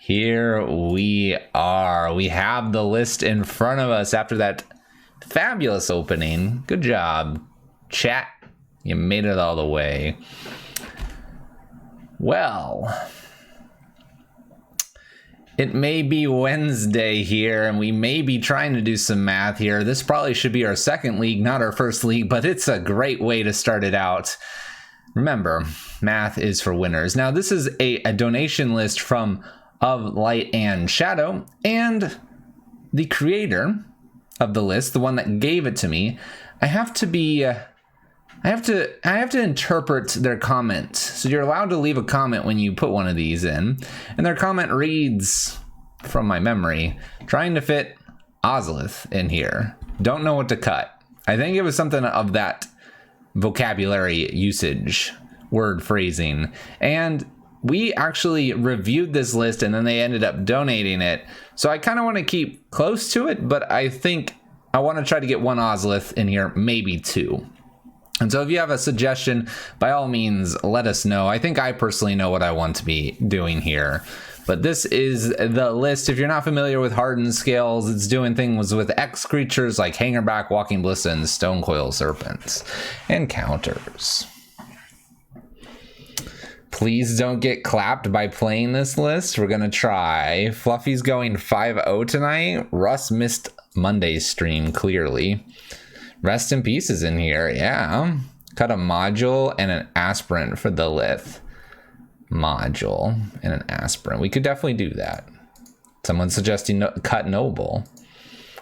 Here we are. We have the list in front of us after that fabulous opening. Good job, chat. You made it all the way. Well, it may be Wednesday here, and we may be trying to do some math here. This probably should be our second league, not our first league, but it's a great way to start it out. Remember, math is for winners. Now, this is a donation list from Of Light and Shadow, and the creator of the list, the one that gave it to me, I have to interpret their comment. So you're allowed to leave a comment when you put one of these in, and their comment reads, from my memory, trying to fit Ozolith in here. Don't know what to cut. I think it was something of that vocabulary usage, word phrasing, and we actually reviewed this list and then they ended up donating it. So I kind of want to keep close to it, but I think I want to try to get one Ozolith in here, maybe two. And so if you have a suggestion, by all means, let us know. I think I personally know what I want to be doing here. But this is the list. If you're not familiar with Hardened scales, it's doing things with X creatures like Hangerback, Walking Ballista, and Stonecoil Serpents. And counters. Please don't get clapped by playing this list. We're going to try. Fluffy's going 5-0 tonight. Russ missed Monday's stream, clearly. Rest in Peace is in here, yeah. Cut a module and an aspirant for the lith. Module and an aspirant. We could definitely do that. Someone's suggesting cut Noble.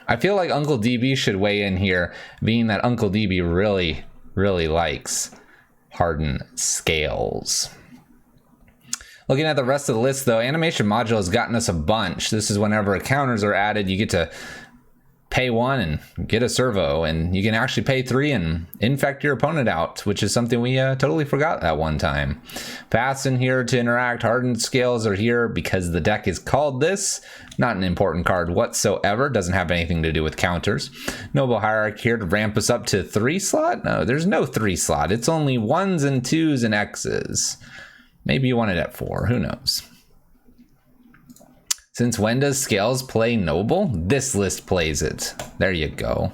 I feel like Uncle DB should weigh in here, being that Uncle DB really likes Hardened scales. Looking at the rest of the list, though, Animation Module has gotten us a bunch. This is whenever counters are added, you get to pay 1 and get a servo, and you can actually pay 3 and infect your opponent out, which is something we totally forgot at one time. Paths in here to interact. Hardened scales are here because the deck is called this. Not an important card whatsoever. Doesn't have anything to do with counters. Noble Hierarch here to ramp us up to 3 slot. No, there's no 3 slot. It's only 1s and 2s and X's. Maybe you want it at 4. Who knows? Since when does Scales play Noble? This list plays it. There you go.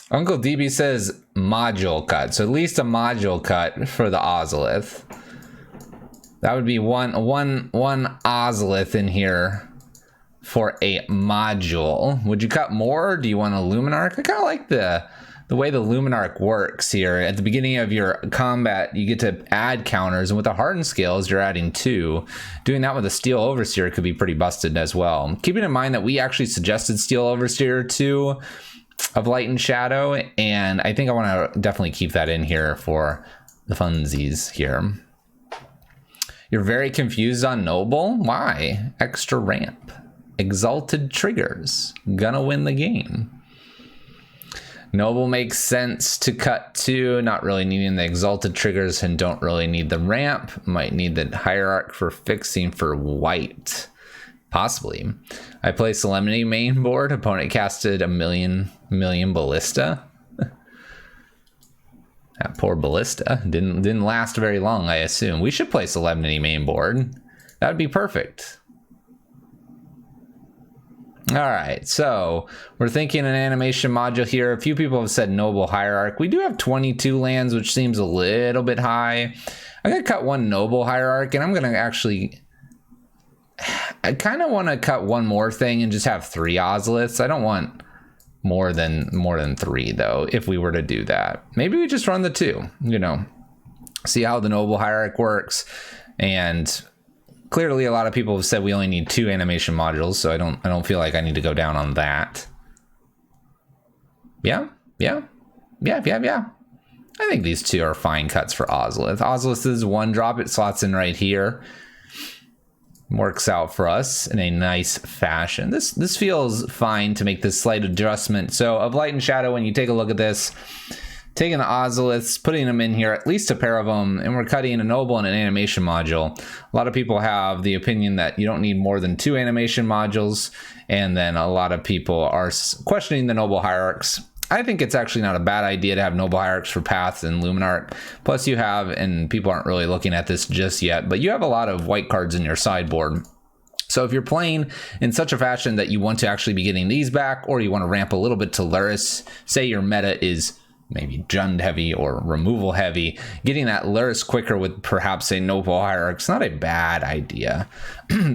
Uncle DB says module cut. So at least a module cut for the Ozolith. That would be one Ozolith in here for a module. Would you cut more, or do you want a Luminarch? I kind of like the way the Luminarch works here. At the beginning of your combat, you get to add counters, and with the Hardened scales, you're adding 2. Doing that with a Steel Overseer could be pretty busted as well. Keeping in mind that we actually suggested Steel Overseer to Of Light and Shadow, and I think I want to definitely keep that in here for the funsies here. You're very confused on Noble? Why? Extra ramp. Exalted triggers. Gonna win the game. Noble makes sense to cut to, not really needing the exalted triggers and don't really need the ramp. Might need the Hierarch for fixing for white. Possibly. I play Solemnity main board. Opponent casted a million Ballista. That poor Ballista. Didn't last very long, I assume. We should play Solemnity main board. That would be perfect. All right, so we're thinking an animation module here. A few people have said Noble Hierarch. We do have 22 lands, which seems a little bit high. I'm gonna cut 1 Noble Hierarch, and I'm gonna actually, I kind of want to cut one more thing and just have 3 Ozoliths. I don't want more than 3 though. If we were to do that, maybe we just run the 2. You know, see how the Noble Hierarch works, and clearly, a lot of people have said we only need 2 animation modules, so I don't feel like I need to go down on that. Yeah. I think these 2 are fine cuts for Ozolith. Ozolith is 1 drop. It slots in right here. Works out for us in a nice fashion. This feels fine to make this slight adjustment. So Of Light and Shadow, when you take a look at this, taking the Ozoliths, putting them in here, at least a pair of them, and we're cutting a Noble and an animation module. A lot of people have the opinion that you don't need more than 2 animation modules, and then a lot of people are questioning the Noble Hierarchs. I think it's actually not a bad idea to have Noble Hierarchs for Paths and Luminarch. Plus you have, and people aren't really looking at this just yet, but you have a lot of white cards in your sideboard. So if you're playing in such a fashion that you want to actually be getting these back, or you want to ramp a little bit to Luris, say your meta is maybe Jund heavy or removal heavy, getting that Luris quicker with perhaps a Noble Hierarch is not a bad idea.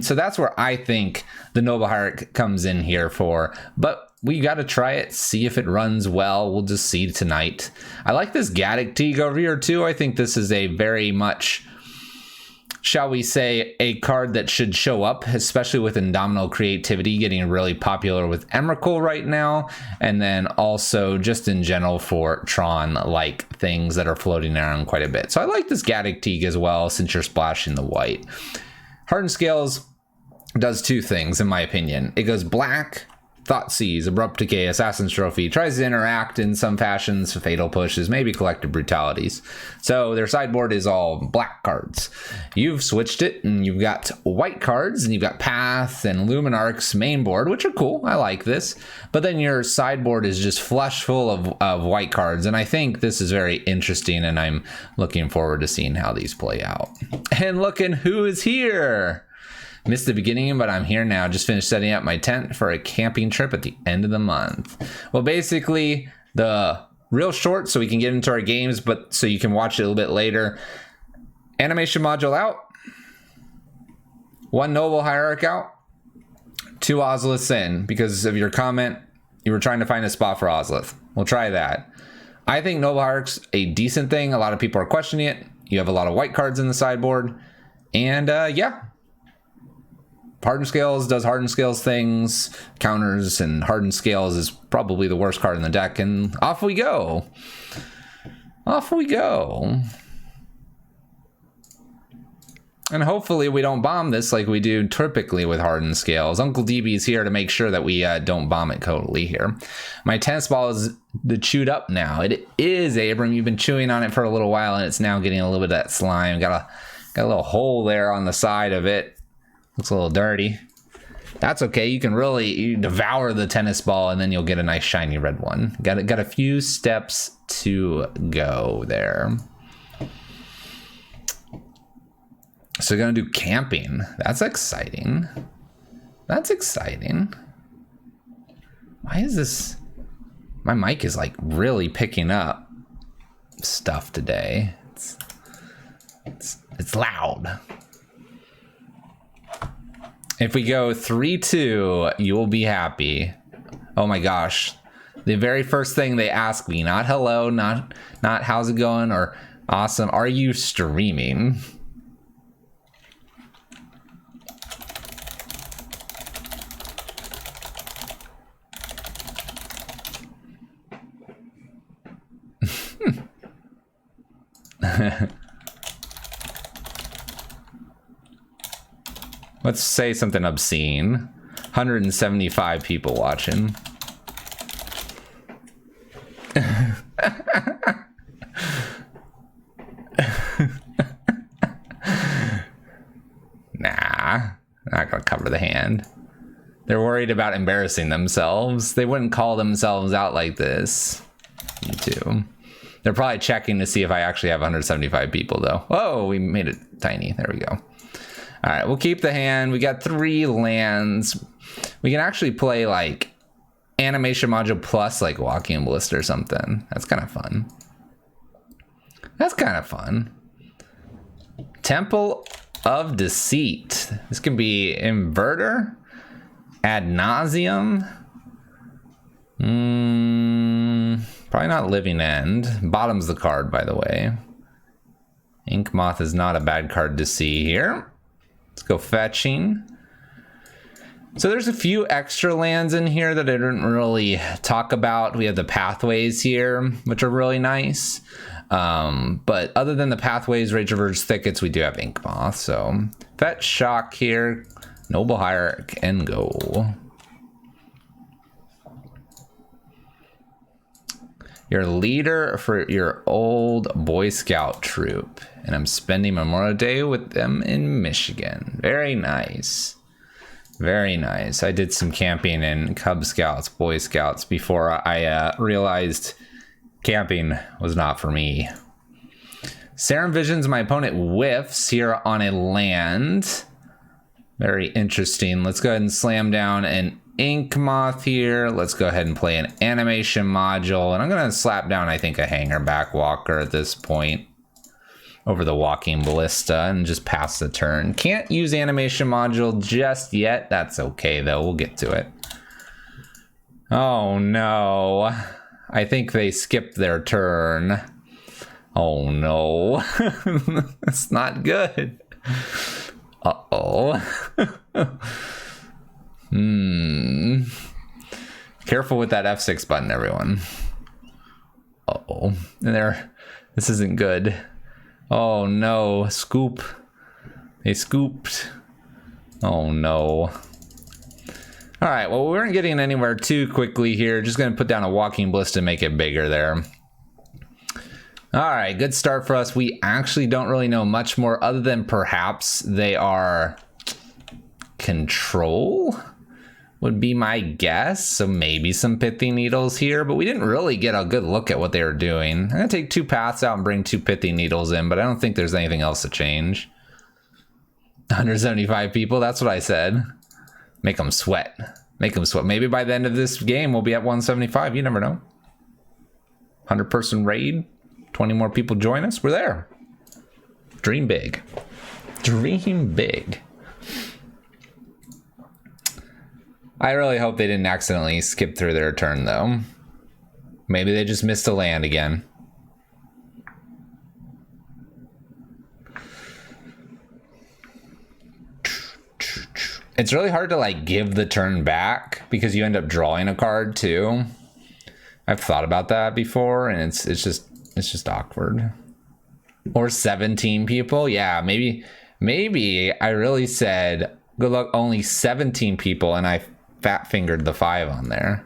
So that's where I think the Noble Hierarch comes in here for, but we got to try it, see if it runs well. We'll just see tonight. I like this Gaddock Teague over here too. I think this is a very much, shall we say, a card that should show up, especially with Indomitable Creativity getting really popular with Emrakul right now, and then also just in general for Tron-like things that are floating around quite a bit. So I like this Gaddock Teague as well, since you're splashing the white. Hardened Scales does two things, in my opinion. It goes black, Thoughtseize, Abrupt Decay, Assassin's Trophy, tries to interact in some fashions, Fatal Pushes, maybe Collective Brutalities. So their sideboard is all black cards. You've switched it, and you've got white cards, and you've got Path and Luminarch's main board, which are cool. I like this. But then your sideboard is just flush full of white cards, and I think this is very interesting, and I'm looking forward to seeing how these play out. And looking who is here! Missed the beginning, but I'm here now. Just finished setting up my tent for a camping trip at the end of the month. Well, basically, the real short, so we can get into our games, but so you can watch it a little bit later. Animation module out. 1 Noble Hierarch out. 2 Ozoliths in. Because of your comment, you were trying to find a spot for Ozolith. We'll try that. I think Noble Hierarch's a decent thing. A lot of people are questioning it. You have a lot of white cards in the sideboard. And yeah. Hardened Scales does Hardened Scales things, counters, and Hardened Scales is probably the worst card in the deck, and off we go. Off we go. And hopefully we don't bomb this like we do typically with Hardened Scales. Uncle DB is here to make sure that we don't bomb it totally here. My tennis ball is chewed up now. It is, Abram. You've been chewing on it for a little while, and it's now getting a little bit of that slime. Got a little hole there on the side of it. Looks a little dirty. That's okay. You can really devour the tennis ball, and then you'll get a nice shiny red one. Got a few steps to go there. So we're gonna do camping. That's exciting. That's exciting. Why is this? My mic is like really picking up stuff today. It's loud. If we go 3-2, you will be happy. Oh my gosh. The very first thing they ask me, not hello, not how's it going, or awesome, are you streaming? Let's say something obscene. 175 people watching. Nah, not gonna cover the hand. They're worried about embarrassing themselves. They wouldn't call themselves out like this. Me too. They're probably checking to see if I actually have 175 people though. Oh, we made it tiny. There we go. All right, we'll keep the hand. We got 3 lands. We can actually play like animation module plus like Walking Ballista or something. That's kind of fun. That's kind of fun. Temple of Deceit. This can be Inverter, Ad Nauseum. Probably not Living End. Bottom's the card, by the way. Ink Moth is not a bad card to see here. Let's go fetching. So there's a few extra lands in here that I didn't really talk about. We have the Pathways here, which are really nice. But other than the Pathways, Rage Reverse Thickets, we do have Ink Moth. So fetch, shock here, Noble Hierarch, and go. Your leader for your old Boy Scout troop. And I'm spending Memorial Day with them in Michigan. Very nice. Very nice. I did some camping in Cub Scouts, Boy Scouts before I realized camping was not for me. Serum Visions, my opponent whiffs here on a land. Very interesting. Let's go ahead and slam down an Ink Moth here. Let's go ahead and play an animation module. And I'm going to slap down, I think, a Hanger Backwalker at this point over the Walking Ballista and just pass the turn. Can't use animation module just yet. That's okay, though. We'll get to it. Oh, no. I think they skipped their turn. Oh, no. That's not good. Uh-oh. Careful with that F6 button, everyone. Uh-oh. This isn't good. Oh, no. Scoop. They scooped. Oh, no. All right, well, we weren't getting anywhere too quickly here. Just going to put down a Walking Ballista to make it bigger there. All right, good start for us. We actually don't really know much more other than perhaps they are control would be my guess. So maybe some Pithy Needles here, but we didn't really get a good look at what they were doing. I'm going to take 2 paths out and bring 2 Pithy Needles in, but I don't think there's anything else to change. 175 people, that's what I said. Make them sweat. Make them sweat. Maybe by the end of this game, we'll be at 175. You never know. 100-person raid. 20 more people join us. We're there. Dream big. Dream big. I really hope they didn't accidentally skip through their turn, though. Maybe they just missed a land again. It's really hard to like give the turn back because you end up drawing a card too. I've thought about that before, and it's just awkward. Or 17 people, yeah, maybe I really said good luck only 17 people, and I fat fingered the 5 on there.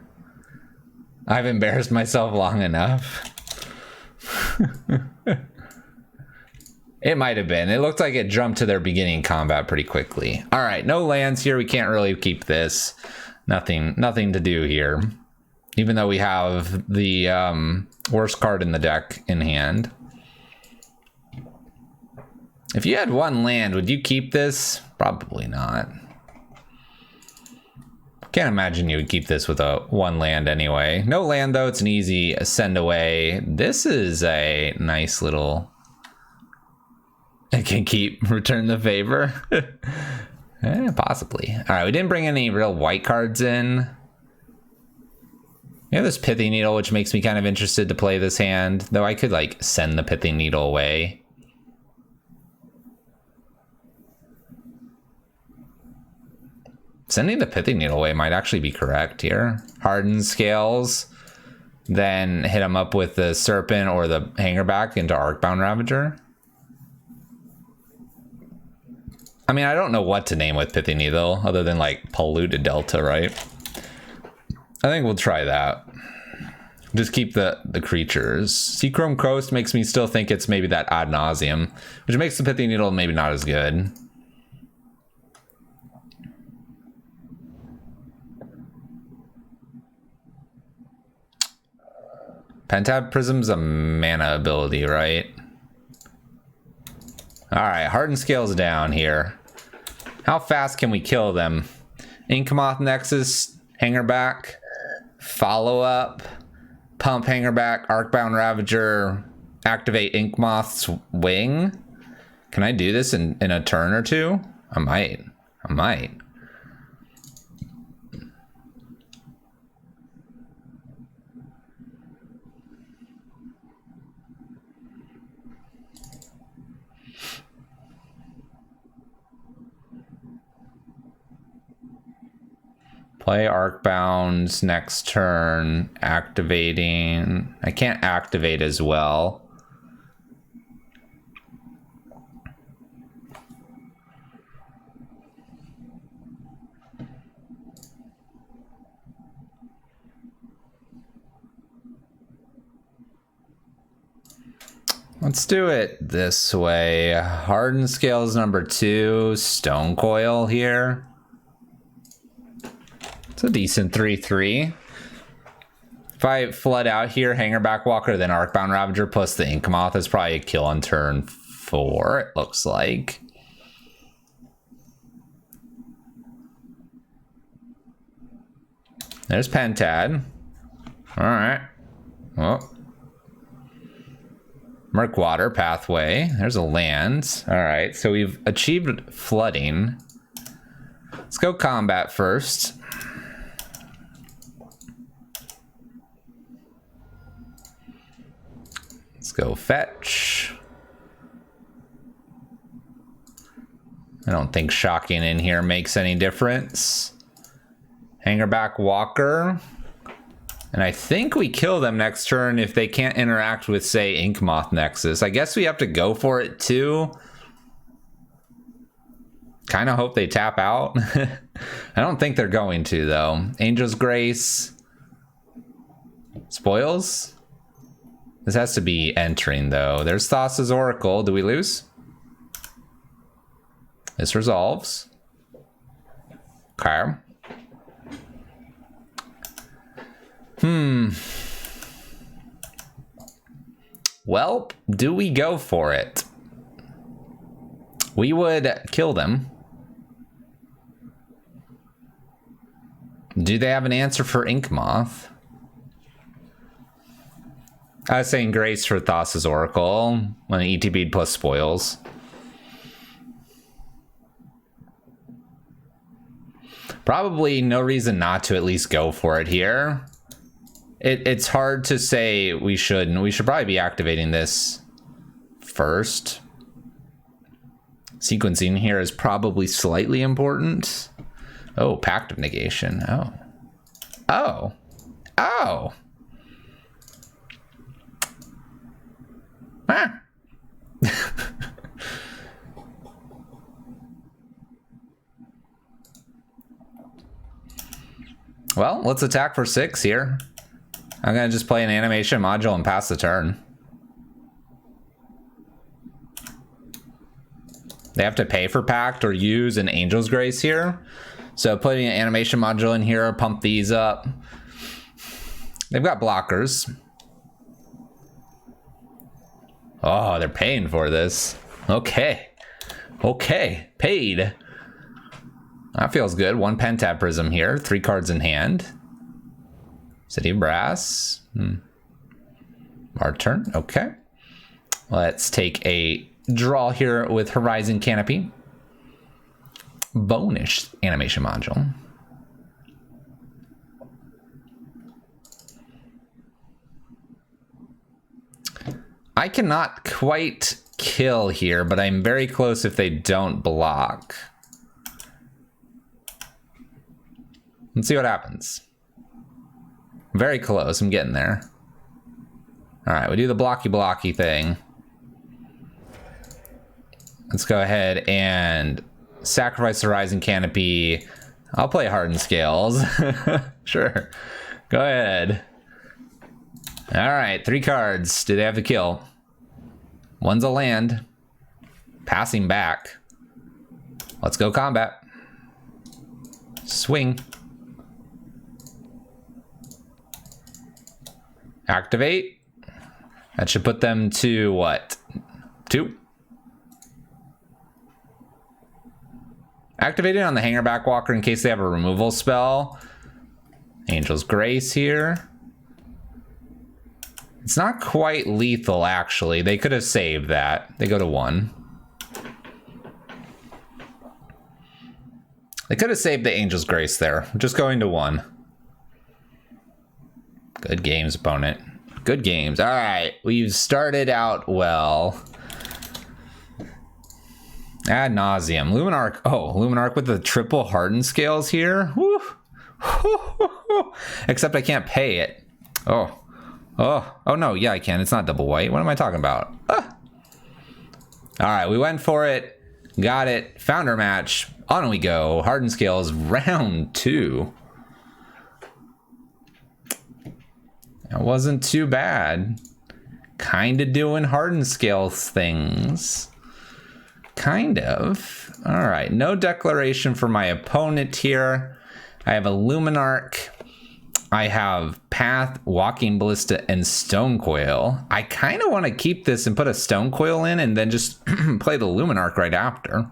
I've embarrassed myself long enough. It might have been. It looked like it jumped to their beginning combat pretty quickly. All right, no lands here. We can't really keep this. Nothing to do here. Even though we have the worst card in the deck in hand. If you had 1 land, would you keep this? Probably not. Can't imagine you would keep this with a 1 land anyway. No land though, it's an easy send away. This is a nice little... I can keep return the favor. Possibly. All right, we didn't bring any real white cards in. We have this Pithy Needle, which makes me kind of interested to play this hand, though I could like send the Pithy Needle away. Sending the Pithy Needle away might actually be correct here. Hardened Scales, then hit him up with the Serpent or the Hangerback into Arcbound Ravager. I mean, I don't know what to name with Pithy Needle other than like Polluted Delta, right? I think we'll try that. Just keep the creatures. Seachrome Coast makes me still think it's maybe that Ad Nauseam, which makes the Pithy Needle maybe not as good. Pentab Prism's a mana ability, right? Alright, Hardened Scales down here. How fast can we kill them? Inkmoth Nexus, Hangerback, follow up, pump Hangerback, Arcbound Ravager, activate Inkmoth's Wing. Can I do this in a turn or two? I might. Play Arcbound's next turn, activating. I can't activate as well. Let's do it this way. Hardened Scales number 2, Stone Coil here. It's a decent 3/3. If I flood out here, Hangerback Walker, then Arcbound Ravager plus the Ink Moth is probably a kill on turn 4, it looks like. There's Pentad. Alright. Well. Murkwater Pathway. There's a land. Alright, so we've achieved flooding. Let's go combat first. Let's go fetch. I don't think shocking in here makes any difference. Hangerback Walker. And I think we kill them next turn if they can't interact with, say, Ink Moth Nexus. I guess we have to go for it too. Kind of hope they tap out. I don't think they're going to, though. Angel's Grace. Spoils? This has to be entering, though. There's Thassa's Oracle. Do we lose? This resolves. Okay. Well, do we go for it? We would kill them. Do they have an answer for Ink Moth? I was saying Grace for Thassa's Oracle when ETB'd plus spoils. Probably no reason not to at least go for it here. It's hard to say we shouldn't. We should probably be activating this first. Sequencing here is probably slightly important. Oh, Pact of Negation. Oh. Oh. Oh. Ah. Well, let's attack for 6 here. I'm gonna just play an animation module and pass the turn. They have to pay for Pact or use an Angel's Grace here. So putting an animation module in here, pump these up. They've got blockers. Oh, they're paying for this. Okay. Okay, paid. That feels good. 1 Pentad Prism here, 3 cards in hand. City of Brass. Our turn, okay. Let's take a draw here with Horizon Canopy. Bonus animation module. I cannot quite kill here, but I'm very close if they don't block. Let's see what happens. Very close, I'm getting there. All right, we do the blocky thing. Let's go ahead and sacrifice the Horizon Canopy. I'll play Hardened Scales. Sure, go ahead. All right, 3 cards. Do they have the kill? One's a land. Passing back. Let's go combat. Swing. Activate. That should put them to what? 2. Activated on the Hangerback Walker in case they have a removal spell. Angel's Grace here. It's not quite lethal, actually. They could have saved that. They go to 1. They could have saved the Angel's Grace there. Just going to 1. Good games, opponent. Good games. All right, we've started out well. Ad nauseum. Luminarch. Oh, Luminarch with the triple Hardened Scales here. Woo. Except I can't pay it. Oh no, yeah I can. It's not double white. What am I talking about? Ah. All right, we went for it. Got it. Founder match. On we go. Hardened Scales round 2. That wasn't too bad. Kind of doing Hardened Scales things. Kind of. All right, no declaration for my opponent here. I have a Luminarch. I have Path, Walking Ballista, and Stone Coil. I kind of want to keep this and put a Stone Coil in and then just play the Luminarch right after.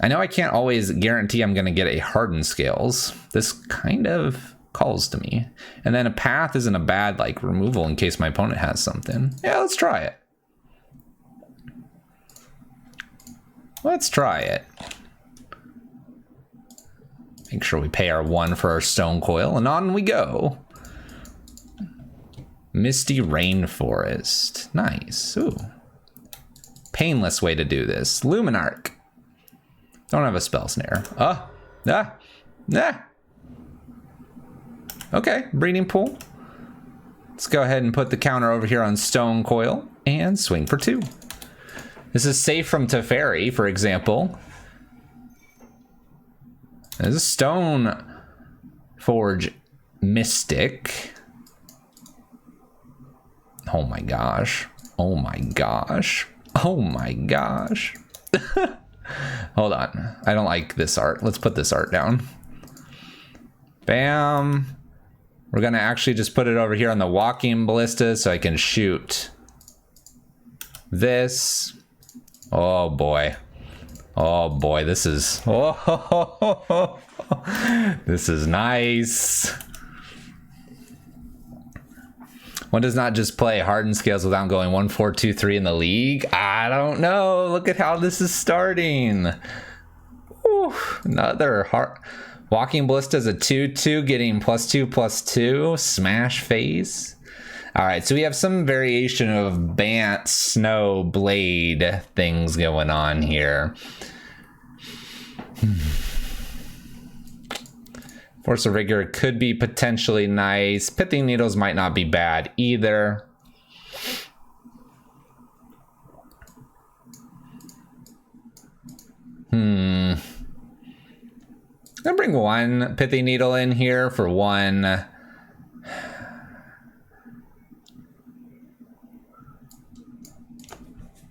I know I can't always guarantee I'm going to get a Hardened Scales. This kind of calls to me. And then a Path isn't a bad like removal in case my opponent has something. Yeah, let's try it. Let's try it. Make sure we pay our 1 for our Stone Coil, and on we go. Misty Rainforest. Nice. Ooh. Painless way to do this. Luminarch. Don't have a Spell Snare. Okay, Breeding Pool. Let's go ahead and put the counter over here on Stone Coil and swing for 2. This is safe from Teferi, for example. This is Stone Forge Mystic. Oh my gosh. Oh my gosh. Oh my gosh. Hold on. I don't like this art. Let's put this art down. Bam. We're going to actually just put it over here on the Walking Ballista so I can shoot this. Oh boy. Oh boy, this is... Oh, this is nice. One does not just play Hardened Scales without going 1, 4, 2, 3 in the league. I don't know. Look at how this is starting. Ooh, another Walking Ballista is a 2/2, getting +2/+2. Smash phase. All right, so we have some variation of Bant, Snow, Blade things going on here. Force of Rigor could be potentially nice. Pithing Needles might not be bad either. I'm gonna bring 1 Pithing Needle in here for 1.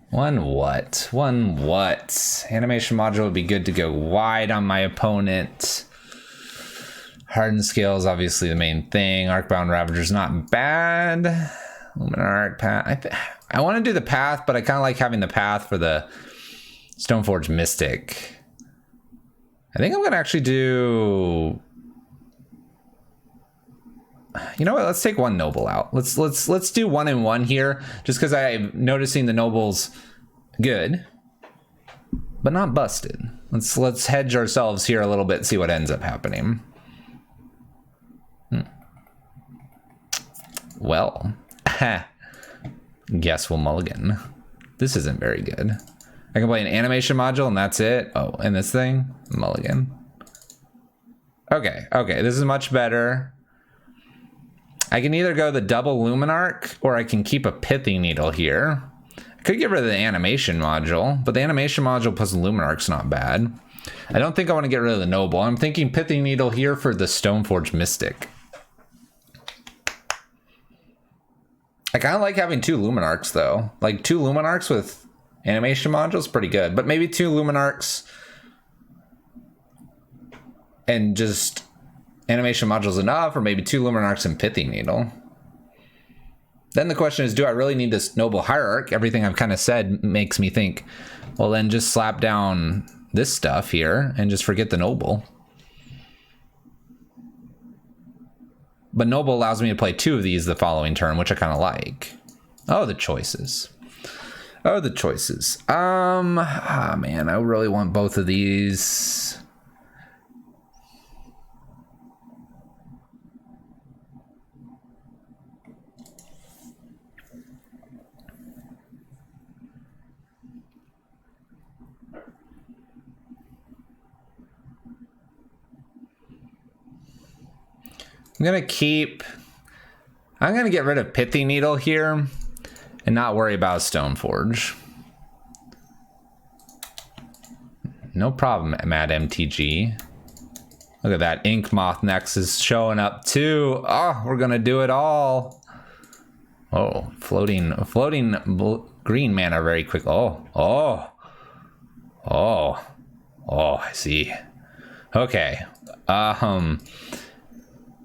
One what? Animation module would be good to go wide on my opponent. Hardened Scales, obviously the main thing. Arcbound Ravager's not bad. Luminarch Path. I want to do the Path, but I kind of like having the Path for the Stoneforge Mystic. I think I'm going to actually do... You know what? Let's take 1 Noble out. Let's do 1 and 1 here, just because I'm noticing the Noble's good, but not busted. Let's hedge ourselves here a little bit, see what ends up happening. Well, guess we'll mulligan. This isn't very good. I can play an animation module and that's it. Oh, and this thing, mulligan. Okay, this is much better. I can either go the double Luminarch or I can keep a Pithing Needle here. I could get rid of the animation module, but the animation module plus the Luminarch's not bad. I don't think I want to get rid of the Noble. I'm thinking Pithing Needle here for the Stoneforge Mystic. I kind of like having 2 Luminarchs though. Like 2 Luminarchs with animation modules, pretty good. But maybe 2 Luminarchs and just animation modules enough, or maybe 2 Luminarchs and Pithing Needle. Then the question is, do I really need this Noble Hierarch? Everything I've kind of said makes me think, well then just slap down this stuff here and just forget the Noble. But Noble allows me to play 2 of these the following turn, which I kind of like. Oh, the choices. Oh, the choices. Man, I really want both of these. I'm gonna get rid of Pithing Needle here and not worry about Stoneforge. No problem, Mad MTG. Look at that, Ink Moth next is showing up too. Oh, we're gonna do it all. Oh, floating green mana very quick. Oh, I see. Okay.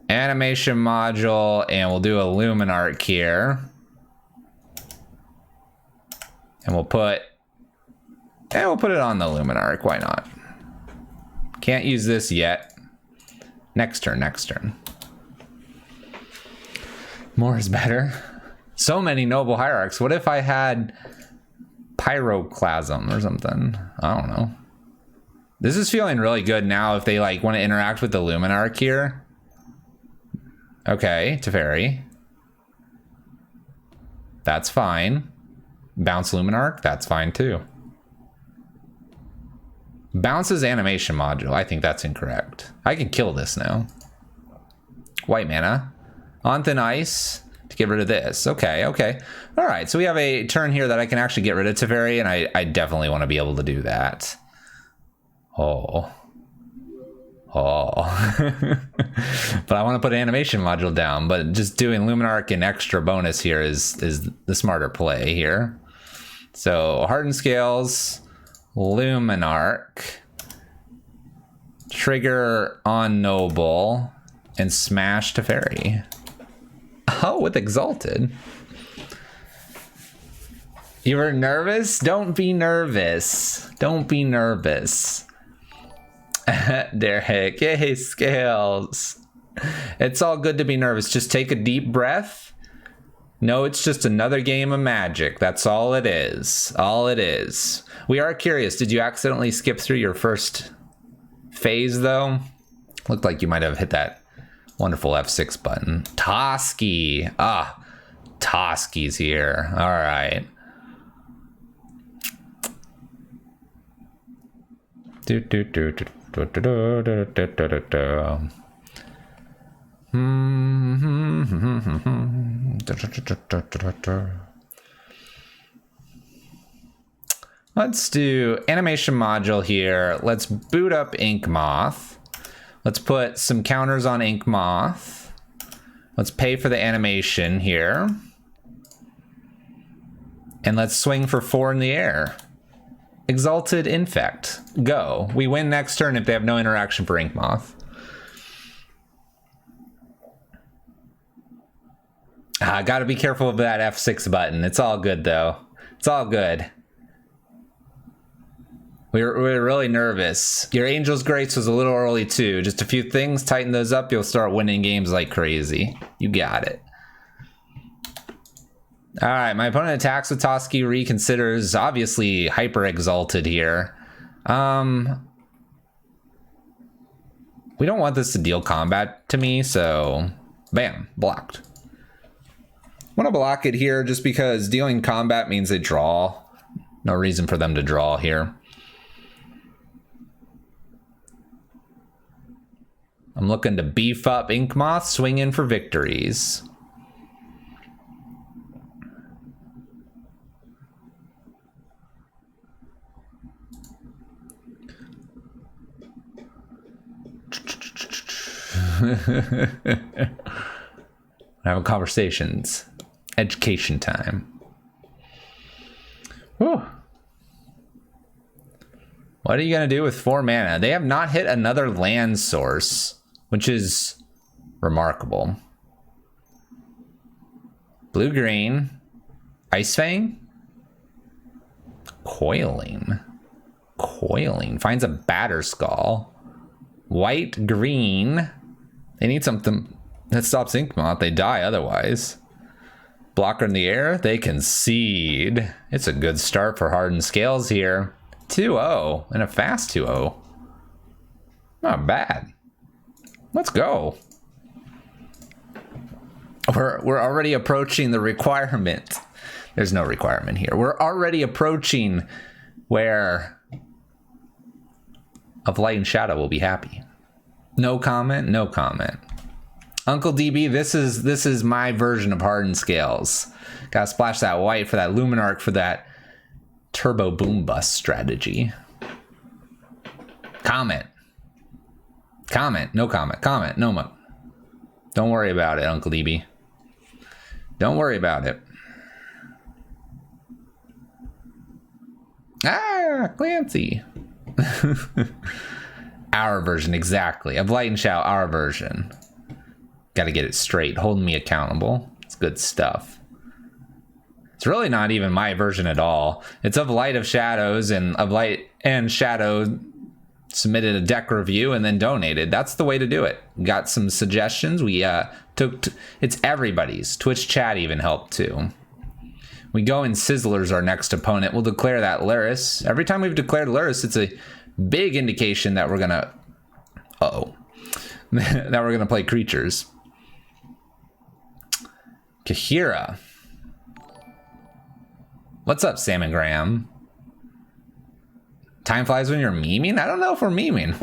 Animation module, and we'll do a Luminarc here. And we'll put it on the Luminarc. Why not? Can't use this yet. Next turn, next turn. More is better. So many noble hierarchs. What if I had pyroclasm or something? I don't know. This is feeling really good now if they like want to interact with the Luminarc here. Okay, Teferi. That's fine. Bounce Luminarc, that's fine too. Bounces animation module. I think that's incorrect. I can kill this now. White mana. On thin ice to get rid of this. Okay, okay. All right, so we have a turn here that I can actually get rid of Teferi, and I definitely want to be able to do that. Oh. Oh. But I want to put an animation module down, but just doing Luminarc and extra bonus here is the smarter play here. So Hardened Scales, Luminarc, trigger on Noble, and smash Teferi. Oh, with Exalted. You were nervous? Don't be nervous. Don't be nervous. Derek, yay, Scales. It's all good to be nervous. Just take a deep breath. No, it's just another game of Magic. That's all it is. All it is. We are curious. Did you accidentally skip through your first phase, though? Looked like you might have hit that wonderful F6 button. Toski. Ah, Toski's here. All right. Let's do animation module here. Let's boot up Ink Moth. Let's put some counters on Ink Moth. Let's pay for the animation here. And let's swing for 4 in the air. Exalted Infect. Go. We win next turn if they have no interaction for Ink Moth. Gotta be careful of that F6 button. It's all good, though. It's all good. We're really nervous. Your Angel's Grace was a little early, too. Just a few things. Tighten those up. You'll start winning games like crazy. You got it. All right, my opponent attacks with Toski, reconsiders, obviously hyper exalted here. We don't want this to deal combat to me, so bam, blocked. I want to block it here just because dealing combat means they draw. No reason for them to draw here. I'm looking to beef up Ink Moth, swing in for victories. Having conversations. Education time. Whew. What are you going to do with 4 mana? They have not hit another land source, which is remarkable. Blue-green. Ice Fang? Coiling. Coiling. Finds a Batterskull. White-green. They need something that stops Ink Moth. They die otherwise. Blocker in the air. They concede. It's a good start for Hardened Scales here. 2-0 and a fast 2-0. Not bad. Let's go. We're already approaching the requirement. There's no requirement here. We're already approaching where Of Light and Shadow will be happy. No comment, no comment. Uncle DB, this is my version of Hardened Scales. Gotta splash that white for that Luminarc for that Turbo Boom Bust strategy. Comment. Comment, no comment. Comment, no mo. Don't worry about it, Uncle DB. Don't worry about it. Ah, Clancy. Our version, exactly. Of Light and Shadow, our version. Gotta get it straight, holding me accountable. It's good stuff. It's really not even my version at all. It's of Light of Shadows, and of Light and Shadow submitted a deck review and then donated. That's the way to do it. Got some suggestions. We it's everybody's. Twitch chat even helped too. We go in Sizzler's our next opponent. We'll declare that Luris. Every time we've declared Luris, it's a big indication that we're gonna that we're gonna play creatures. Kahira. What's up, Salmon Graham? Time flies when you're memeing? I don't know if we're memeing.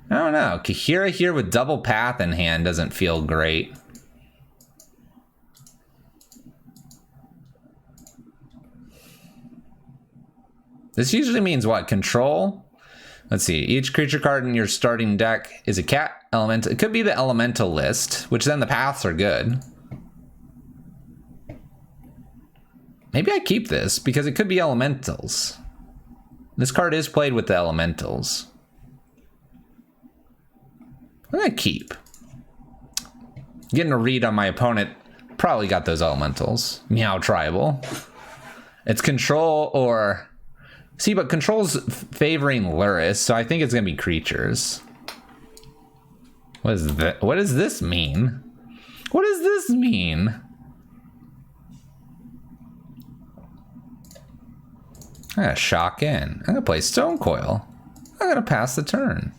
I don't know. Kahira here with double path in hand doesn't feel great. This usually means what? Control? Let's see. Each creature card in your starting deck is a cat element. It could be the elemental list, which then the paths are good. Maybe I keep this because it could be elementals. This card is played with the elementals. I'm gonna keep. Getting a read on my opponent. Probably got those elementals. Meow Tribal. It's control or... See, but control's favoring Luris, so I think it's gonna be creatures. What is that? What does this mean? What does this mean? I'm gonna shock in. I'm gonna play Stone Coil. I'm gonna pass the turn.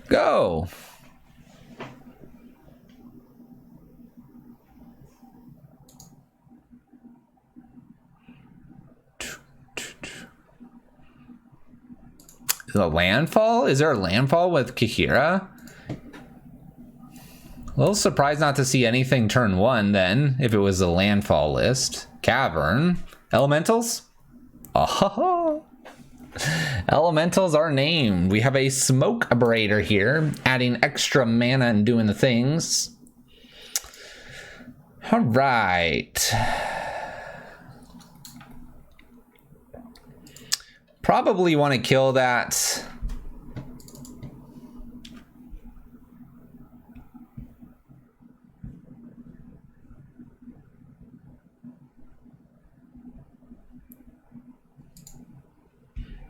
Go! The landfall? Is there a landfall with Kahira? A little surprised not to see anything turn 1 then, if it was a landfall list. Cavern. Elementals? Oh, elementals are named. We have a smoke abrader here, adding extra mana and doing the things. All right. Probably want to kill that.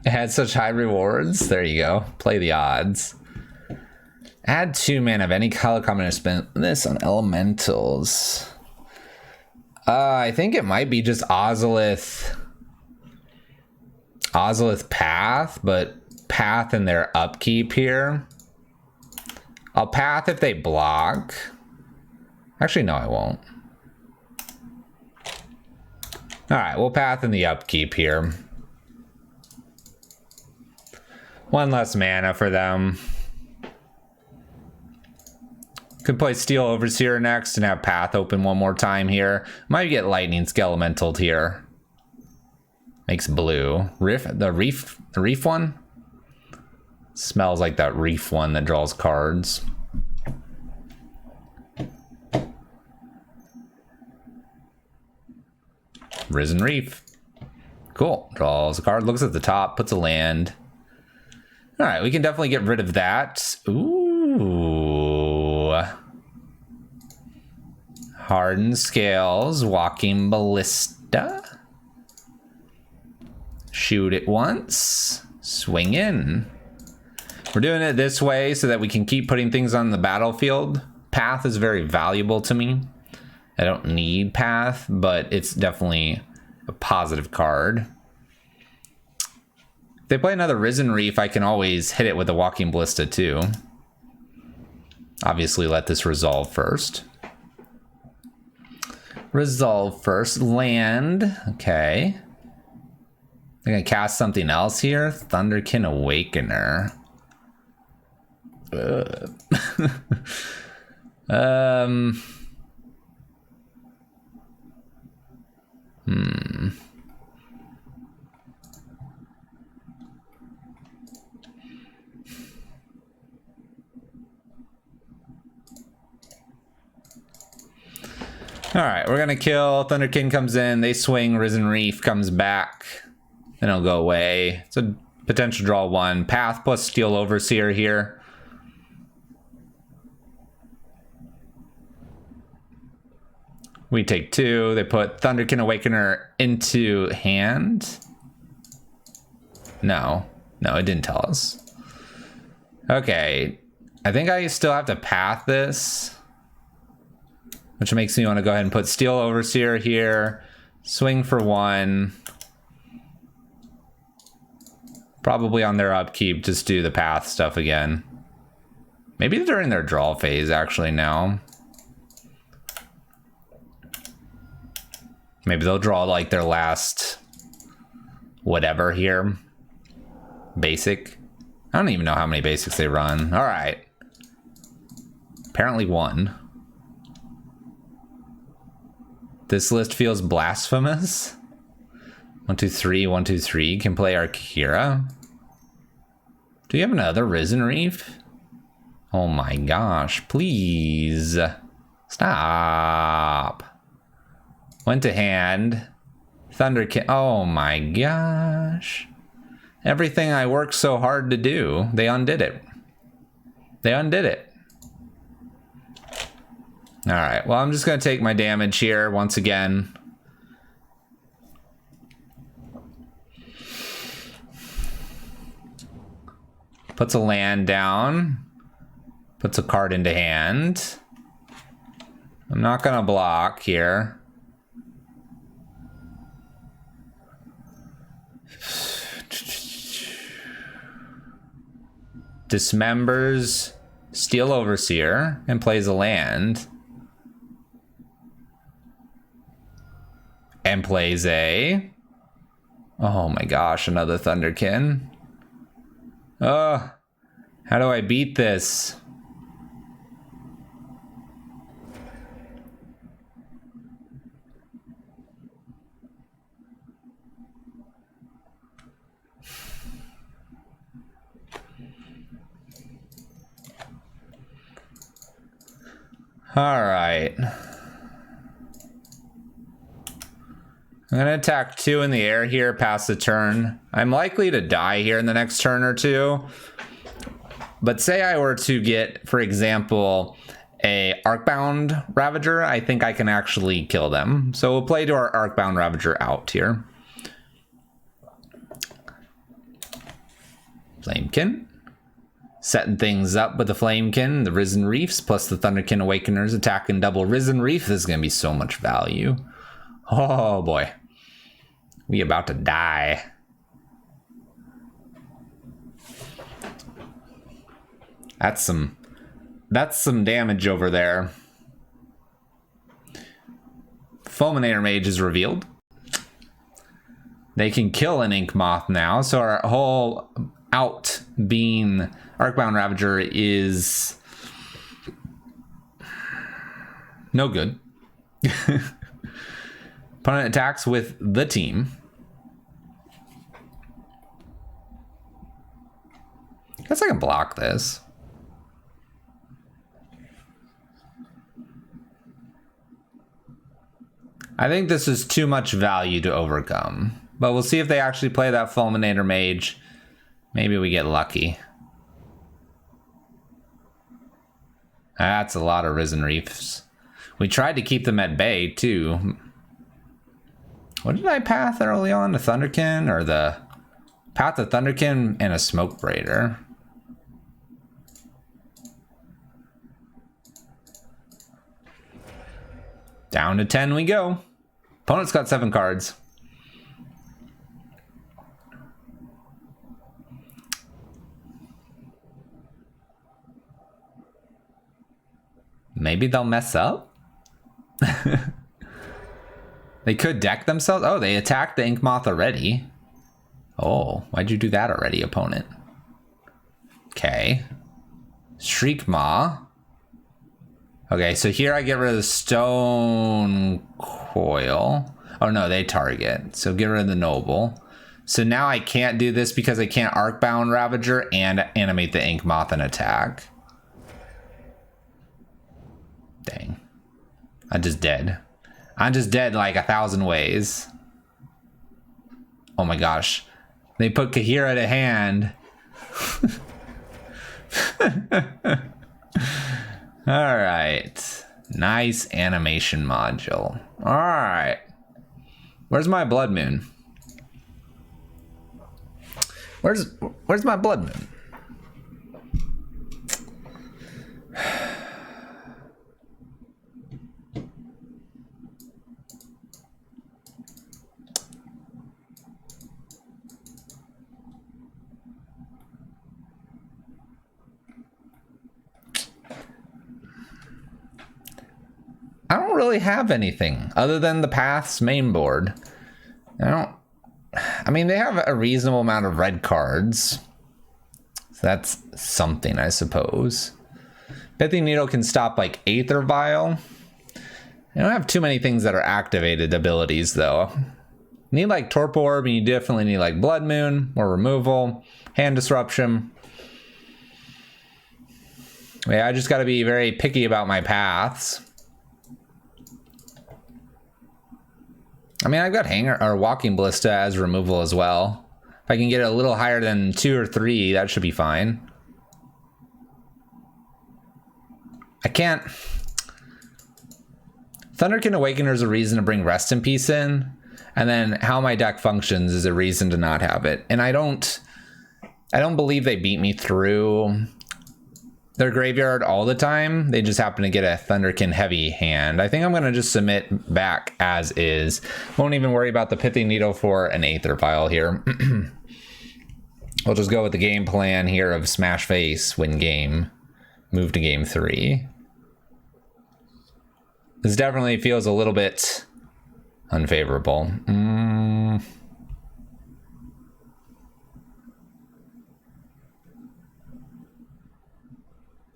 It had such high rewards. There you go. Play the odds. Add 2 mana of any color common to spend this on elementals. I think it might be just Ozolith Path, but Path in their upkeep here. I'll Path if they block. Actually, no, I won't. All right, we'll Path in the upkeep here. 1 less mana for them. Could play Steel Overseer next and have Path open 1 more time here. Might get Lightning Skelementaled here. Makes blue. The reef one? Smells like that reef one that draws cards. Risen Reef. Cool. Draws a card, looks at the top, puts a land. All right, we can definitely get rid of that. Ooh. Hardened Scales, Walking Ballista. Shoot it once, swing in. We're doing it this way so that we can keep putting things on the battlefield. Path is very valuable to me. I don't need Path, but it's definitely a positive card. If they play another Risen Reef, I can always hit it with a Walking Ballista too. Obviously, let this resolve first. Resolve first. Land. Okay. I'm gonna cast something else here. Thunderkin Awakener. All right, we're gonna kill. Thunderkin comes in. They swing. Risen Reef comes back. Then it'll go away. It's a Potential draw 1. Path plus Steel Overseer here. We take 2. They put Thunderkin Awakener into hand. No, it didn't tell us. Okay, I think I still have to path this, which makes me want to go ahead and put Steel Overseer here. Swing for 1. Probably on their upkeep, just do the path stuff again. Maybe during their draw phase, actually, now. Maybe they'll draw, like, their last whatever here. Basic. I don't even know how many basics they run. All right. Apparently 1. This list feels blasphemous. 1, 2, 3, 1, 2, 3 can play Arkira. Do you have another Risen Reef? Oh my gosh, please. Stop. Went to hand. Thunderkin. Oh my gosh. Everything I worked so hard to do, they undid it. They undid it. All right, well, I'm just gonna take my damage here once again. Puts a land down. Puts a card into hand. I'm not gonna block here. Dismembers Steel Overseer and plays a land. And plays a... Oh my gosh, another Thunderkin. Ugh. How do I beat this? All right. I'm gonna attack 2 in the air here, pass the turn. I'm likely to die here in the next turn or 2. But say I were to get, for example, a Arcbound Ravager, I think I can actually kill them. So we'll play to our Arcbound Ravager out here. Flamekin. Setting things up with the Flamekin, the Risen Reefs, plus the Thunderkin Awakeners attacking double Risen Reef. This is going to be so much value. Oh boy. We about to die. That's some damage over there. Fulminator Mage is revealed. They can kill an Ink Moth now, so our whole out being Arcbound Ravager is no good. Opponent attacks with the team. Guess I can block this. I think this is too much value to overcome. But we'll see if they actually play that Fulminator Mage. Maybe we get lucky. That's a lot of Risen Reefs. We tried to keep them at bay, too. What did I path early on? The Thunderkin? Or the path of Thunderkin and a Smoke Braider? Down to 10 we go. Opponent's got 7 cards. Maybe they'll mess up? They could deck themselves. Oh, they attacked the Ink Moth already. Oh, why'd you do that already, opponent? Okay. Shriek Maw. Okay, so here I get rid of the Stone Coil. Oh no, they target. So get rid of the Noble. So now I can't do this because I can't Arcbound Ravager and animate the Ink Moth and attack. Dang. I'm just dead. I'm just dead like 1,000 ways. Oh my gosh. They put Kahira to hand. All right. Nice animation module. All right. Where's my blood moon? Where's my blood moon? I don't really have anything other than the Paths main board. I mean, they have a reasonable amount of red cards. So that's something, I suppose. Pithy Needle can stop like Aether Vial. I don't have too many things that are activated abilities though. You need like Torpor Orb, and you definitely need like Blood Moon or Removal, Hand Disruption. Yeah, I just got to be very picky about my paths. I mean, I've got Hanger or Walking Ballista as removal as well. If I can get it a little higher than 2 or 3, that should be fine. I can't. Thunderkin Awakener is a reason to bring Rest in Peace in, and then how my deck functions is a reason to not have it. And I don't believe they beat me through their graveyard all the time. They just happen to get a Thunderkin heavy hand. I think I'm going to just submit back as is. Won't even worry about the Pithy Needle for an Aether Vial here. We'll just go with the game plan here of Smash Face, win game, move to game 3. This definitely feels a little bit unfavorable.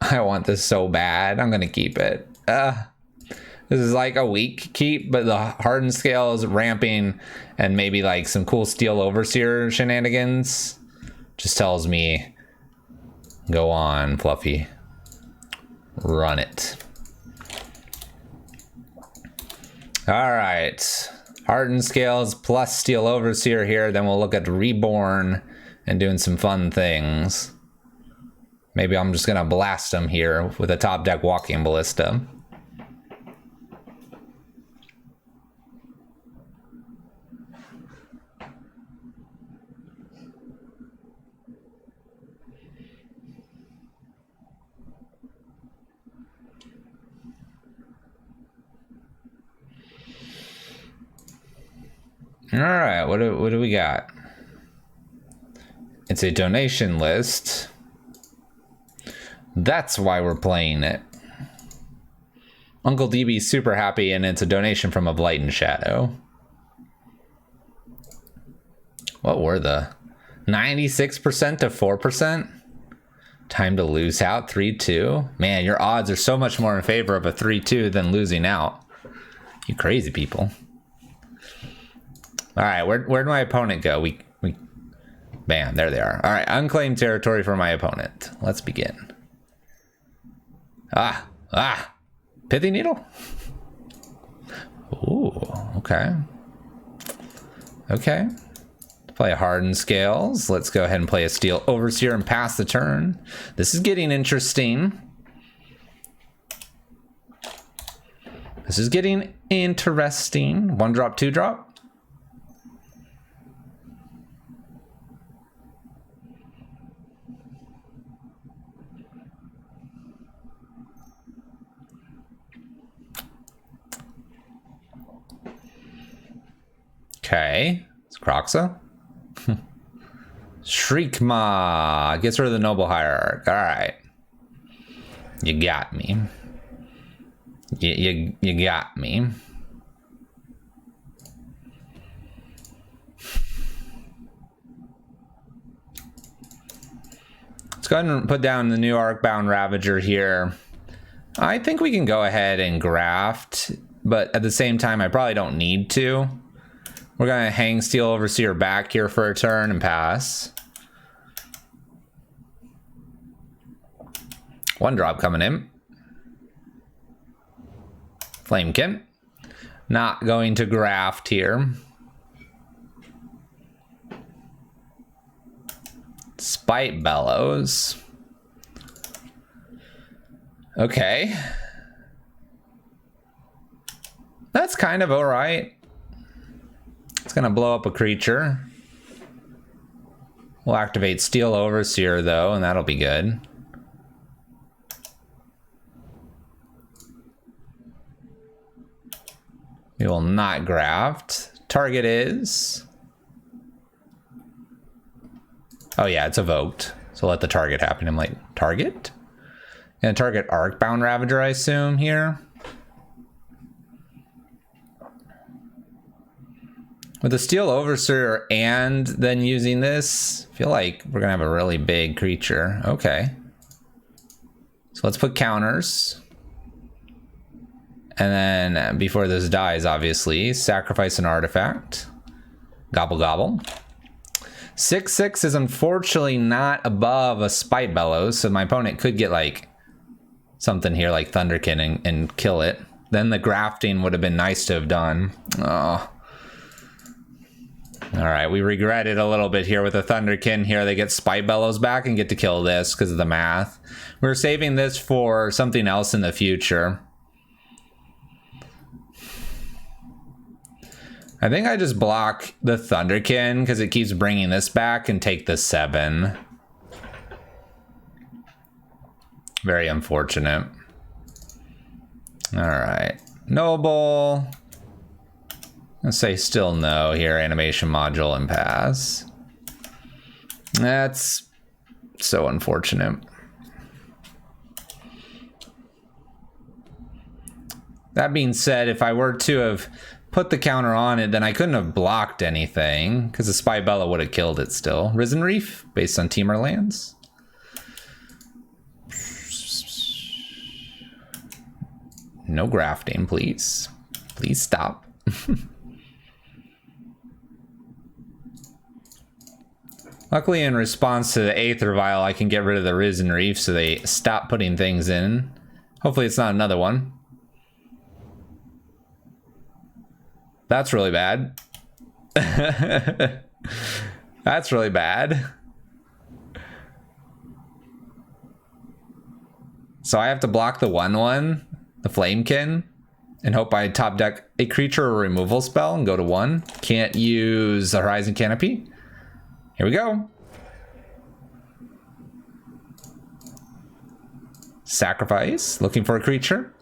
I want this so bad. I'm gonna keep it. This is like a weak keep, but the Hardened scale is ramping, and maybe like some cool Steel Overseer shenanigans just tells me, go on, Fluffy. Run it. All right. Hardened scales plus Steel Overseer here. Then we'll look at Reborn and doing some fun things. Maybe I'm just gonna blast them here with a top deck Walking Ballista. All right, what do we got? It's a donation list. That's why we're playing it. Uncle DB's super happy, and it's a donation from a Blight and Shadow. What were the 96% to 4%? Time to lose out 3-2. Man, your odds are so much more in favor of a 3-2 than losing out. You crazy people. All right, where'd my opponent go? We bam, there they are. All right, unclaimed territory for my opponent. Let's begin. Pithy Needle. Ooh, okay. Okay. Play a Hardened Scales. Let's go ahead and play a Steel Overseer and pass the turn. This is getting interesting. This is getting interesting. 1-drop, 2-drop. Okay, it's Croxa. Shriekmaw gets rid of the Noble Hierarch. All right, you got me. You got me. Let's go ahead and put down the new Arcbound Ravager here. I think we can go ahead and graft, but at the same time, I probably don't need to. We're gonna hang Steel Overseer back here for a turn and pass. 1-drop coming in. Flamekin. Not going to graft here. Spite Bellows. Okay. That's kind of alright. It's gonna blow up a creature. We'll activate Steel Overseer though, and that'll be good. We will not graft. Target is... Oh yeah, it's evoked. So let the target happen. I'm like, target? Gonna target Arcbound Ravager, I assume, here. With the Steel Overseer and then using this, I feel like we're gonna have a really big creature. Okay. So let's put counters. And then before this dies, obviously, sacrifice an artifact. Gobble gobble. 6/6 is unfortunately not above a Spite Bellows, so my opponent could get like something here like Thunderkin and kill it. Then the grafting would have been nice to have done. Oh. All right, we regret it a little bit here with the Thunderkin here. They get Spite Bellows back and get to kill this because of the math. We're saving this for something else in the future. I think I just block the Thunderkin because it keeps bringing this back and take the 7. Very unfortunate. All right. Noble. Let's say still no here. Animation module and pass. That's so unfortunate. That being said, if I were to have put the counter on it, then I couldn't have blocked anything because the Spite Bellow would have killed it still. Risen Reef based on Temur lands. No grafting, please. Please stop. Luckily, in response to the Aether Vial, I can get rid of the Risen Reef so they stop putting things in. Hopefully it's not another one. That's really bad. That's really bad. So I have to block the 1/1, the Flamekin, and hope I top deck a creature or removal spell and go to 1. Can't use the Horizon Canopy. Here we go. Sacrifice, looking for a creature.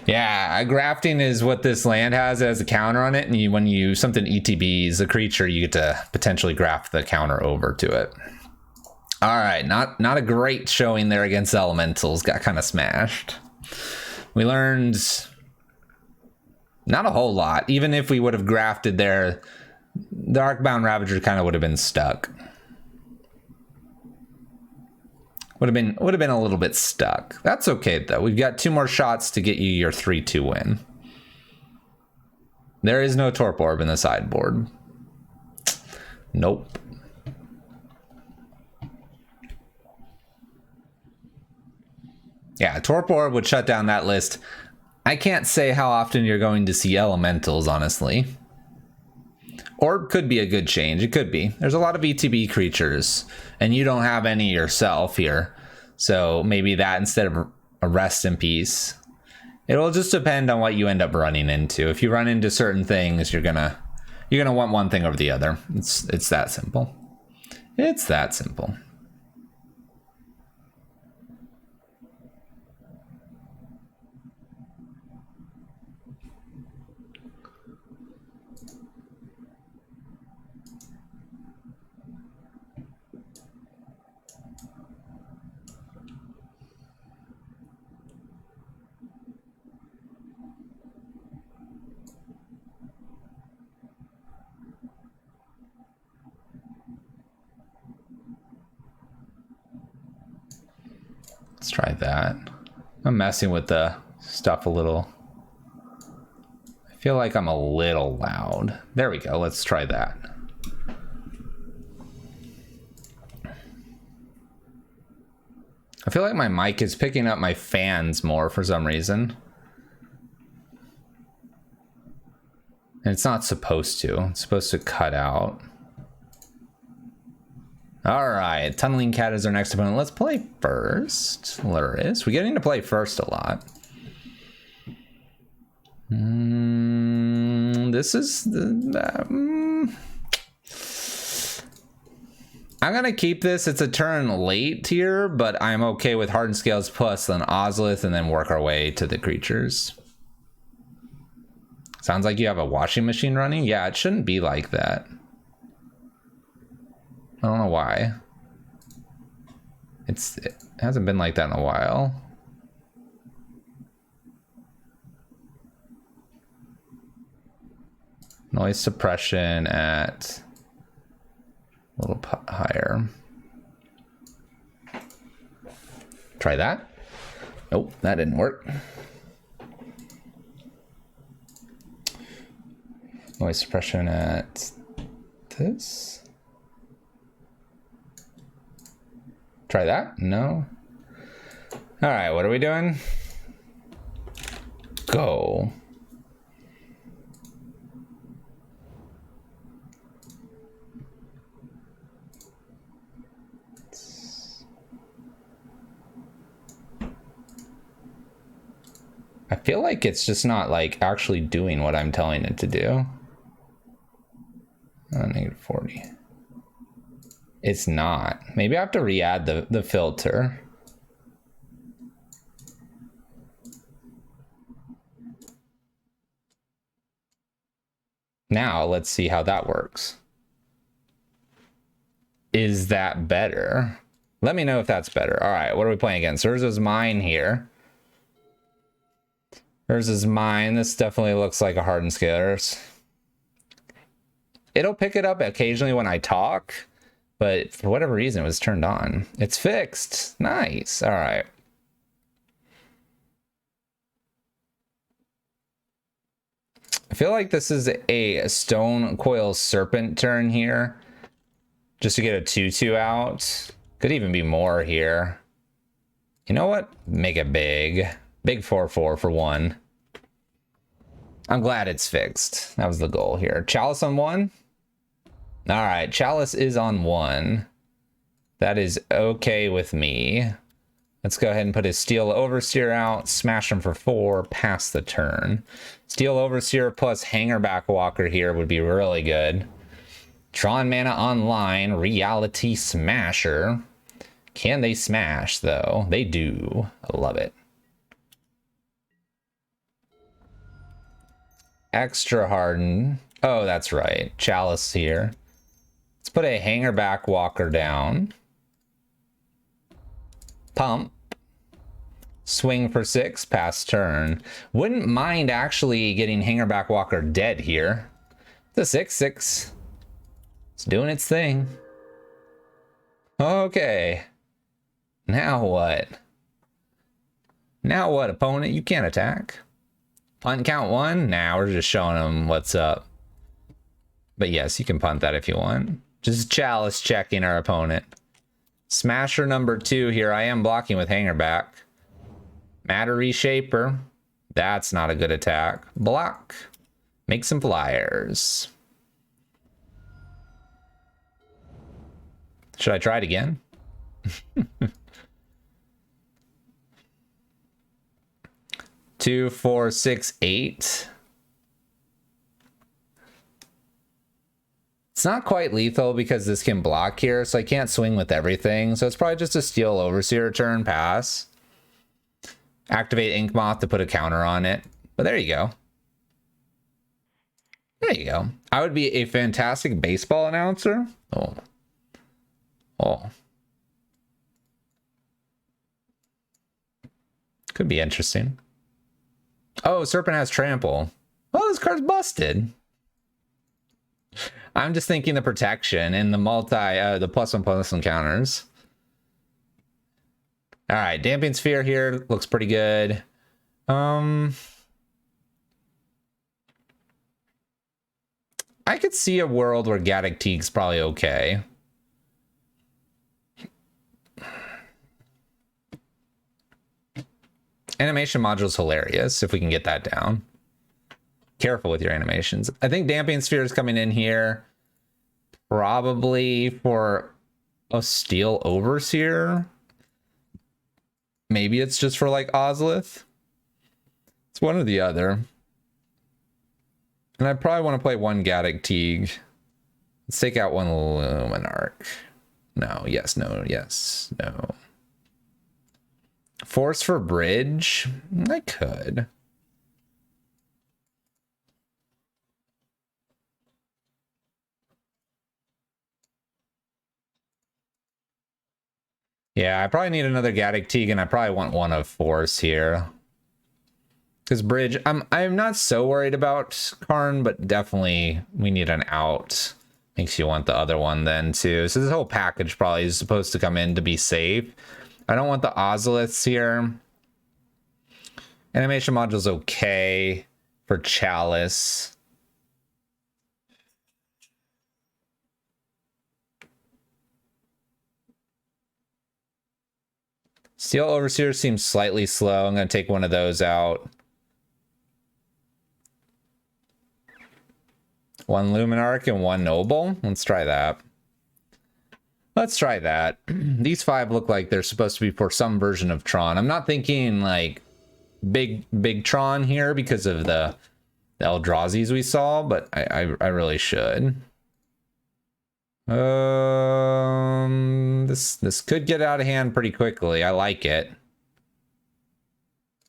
Yeah, grafting is what this land has as a counter on it, and when you something ETBs a creature, you get to potentially graft the counter over to it. All right, not a great showing there against elementals. Got kind of smashed. We learned not a whole lot. Even if we would have grafted there, the Arcbound Ravager kind of would have been stuck. Would have been a little bit stuck. That's okay though. We've got 2 more shots to get you your 3/2 win. There is no Torp Orb in the sideboard. Nope. Yeah, Torp Orb would shut down that list. I can't say how often you're going to see elementals, honestly. Orb could be a good change. It could be. There's a lot of ETB creatures, and you don't have any yourself here. So maybe that instead of a Rest in Peace. It'll just depend on what you end up running into. If you run into certain things, you're gonna want one thing over the other. It's that simple. It's that simple. Let's try that. I'm messing with the stuff a little. I feel like I'm a little loud. There we go. Let's try that. I feel like my mic is picking up my fans more for some reason. And it's not supposed to. It's supposed to cut out. All right, Tunneling Cat is our next opponent. Let's play first. Luris. We're getting to play first a lot. This is I'm gonna keep this. It's a turn late here, but I'm okay with Hardened Scales plus then Ozolith and then work our way to the creatures. Sounds like you have a washing machine running. Yeah, it shouldn't be like that. I don't know why. It hasn't been like that in a while. Noise suppression at a little higher. Try that. Nope, that didn't work. Noise suppression at this. Try that. No. All right, what are we doing? Go. I feel like it's just not like actually doing what I'm telling it to do. -40. It's not. Maybe I have to re-add the filter. Now let's see how that works. Is that better? Let me know if that's better. All right, what are we playing against? Urza's Mine here. Urza's Mine. This definitely looks like a Hardened Scalers. It'll pick it up occasionally when I talk, but for whatever reason, it was turned on. It's fixed. Nice. All right. I feel like this is a Stone Coil Serpent turn here, just to get a 2/2 out. Could even be more here. You know what? Make it big. Big 4/4 for 1. I'm glad it's fixed. That was the goal here. Chalice on 1. All right, Chalice is on 1. That is okay with me. Let's go ahead and put his Steel Overseer out, smash him for 4, pass the turn. Steel Overseer plus Hangerback Walker here would be really good. Tron Mana Online, Reality Smasher. Can they smash, though? They do. I love it. Extra Harden. Oh, that's right. Chalice here. Let's put a Hangerback Walker down. Pump. Swing for 6, pass turn. Wouldn't mind actually getting Hangerback Walker dead here. It's a 6/6. It's doing its thing. Okay. Now what? Now what, opponent? You can't attack. Punt count 1? Nah, we're just showing them what's up. But yes, you can punt that if you want. Just Chalice checking our opponent. Smasher number 2 here. I am blocking with Hangerback. Matter Reshaper. That's not a good attack. Block. Make some flyers. Should I try it again? 2, 4, 6, 8. It's not quite lethal because this can block here, so I can't swing with everything. So it's probably just a Steel Overseer turn pass. Activate Ink Moth to put a counter on it. But there you go. There you go. I would be a fantastic baseball announcer. Oh. Oh. Could be interesting. Oh, Serpent has Trample. Oh, this card's busted. I'm just thinking the protection and the the +1/+1 counters. All right, Damping Sphere here looks pretty good. I could see a world where Gaddock Teague's probably okay. Animation Module's hilarious if we can get that down. Careful with your animations. I think Damping Sphere is coming in here probably for a Steel Overseer. Maybe it's just for like Ozlith. It's one or the other. And I probably want to play one Gaddock Teague. Let's take out one Luminarch. No, yes, no, yes, no. Force for bridge? I could. Yeah, I probably need another Gaddock Teague, and I probably want one of Force here. Because bridge, I'm not so worried about Karn, but definitely we need an out. Makes you want the other one then too. So this whole package probably is supposed to come in to be safe. I don't want the Ozoliths here. Animation module's okay for Chalice. Steel Overseer seems slightly slow. I'm going to take one of those out. One Luminarch and one Noble. Let's try that. Let's try that. These 5 look like they're supposed to be for some version of Tron. I'm not thinking like big Tron here because of the Eldrazi's we saw, but I really should. This could get out of hand pretty quickly. I like it.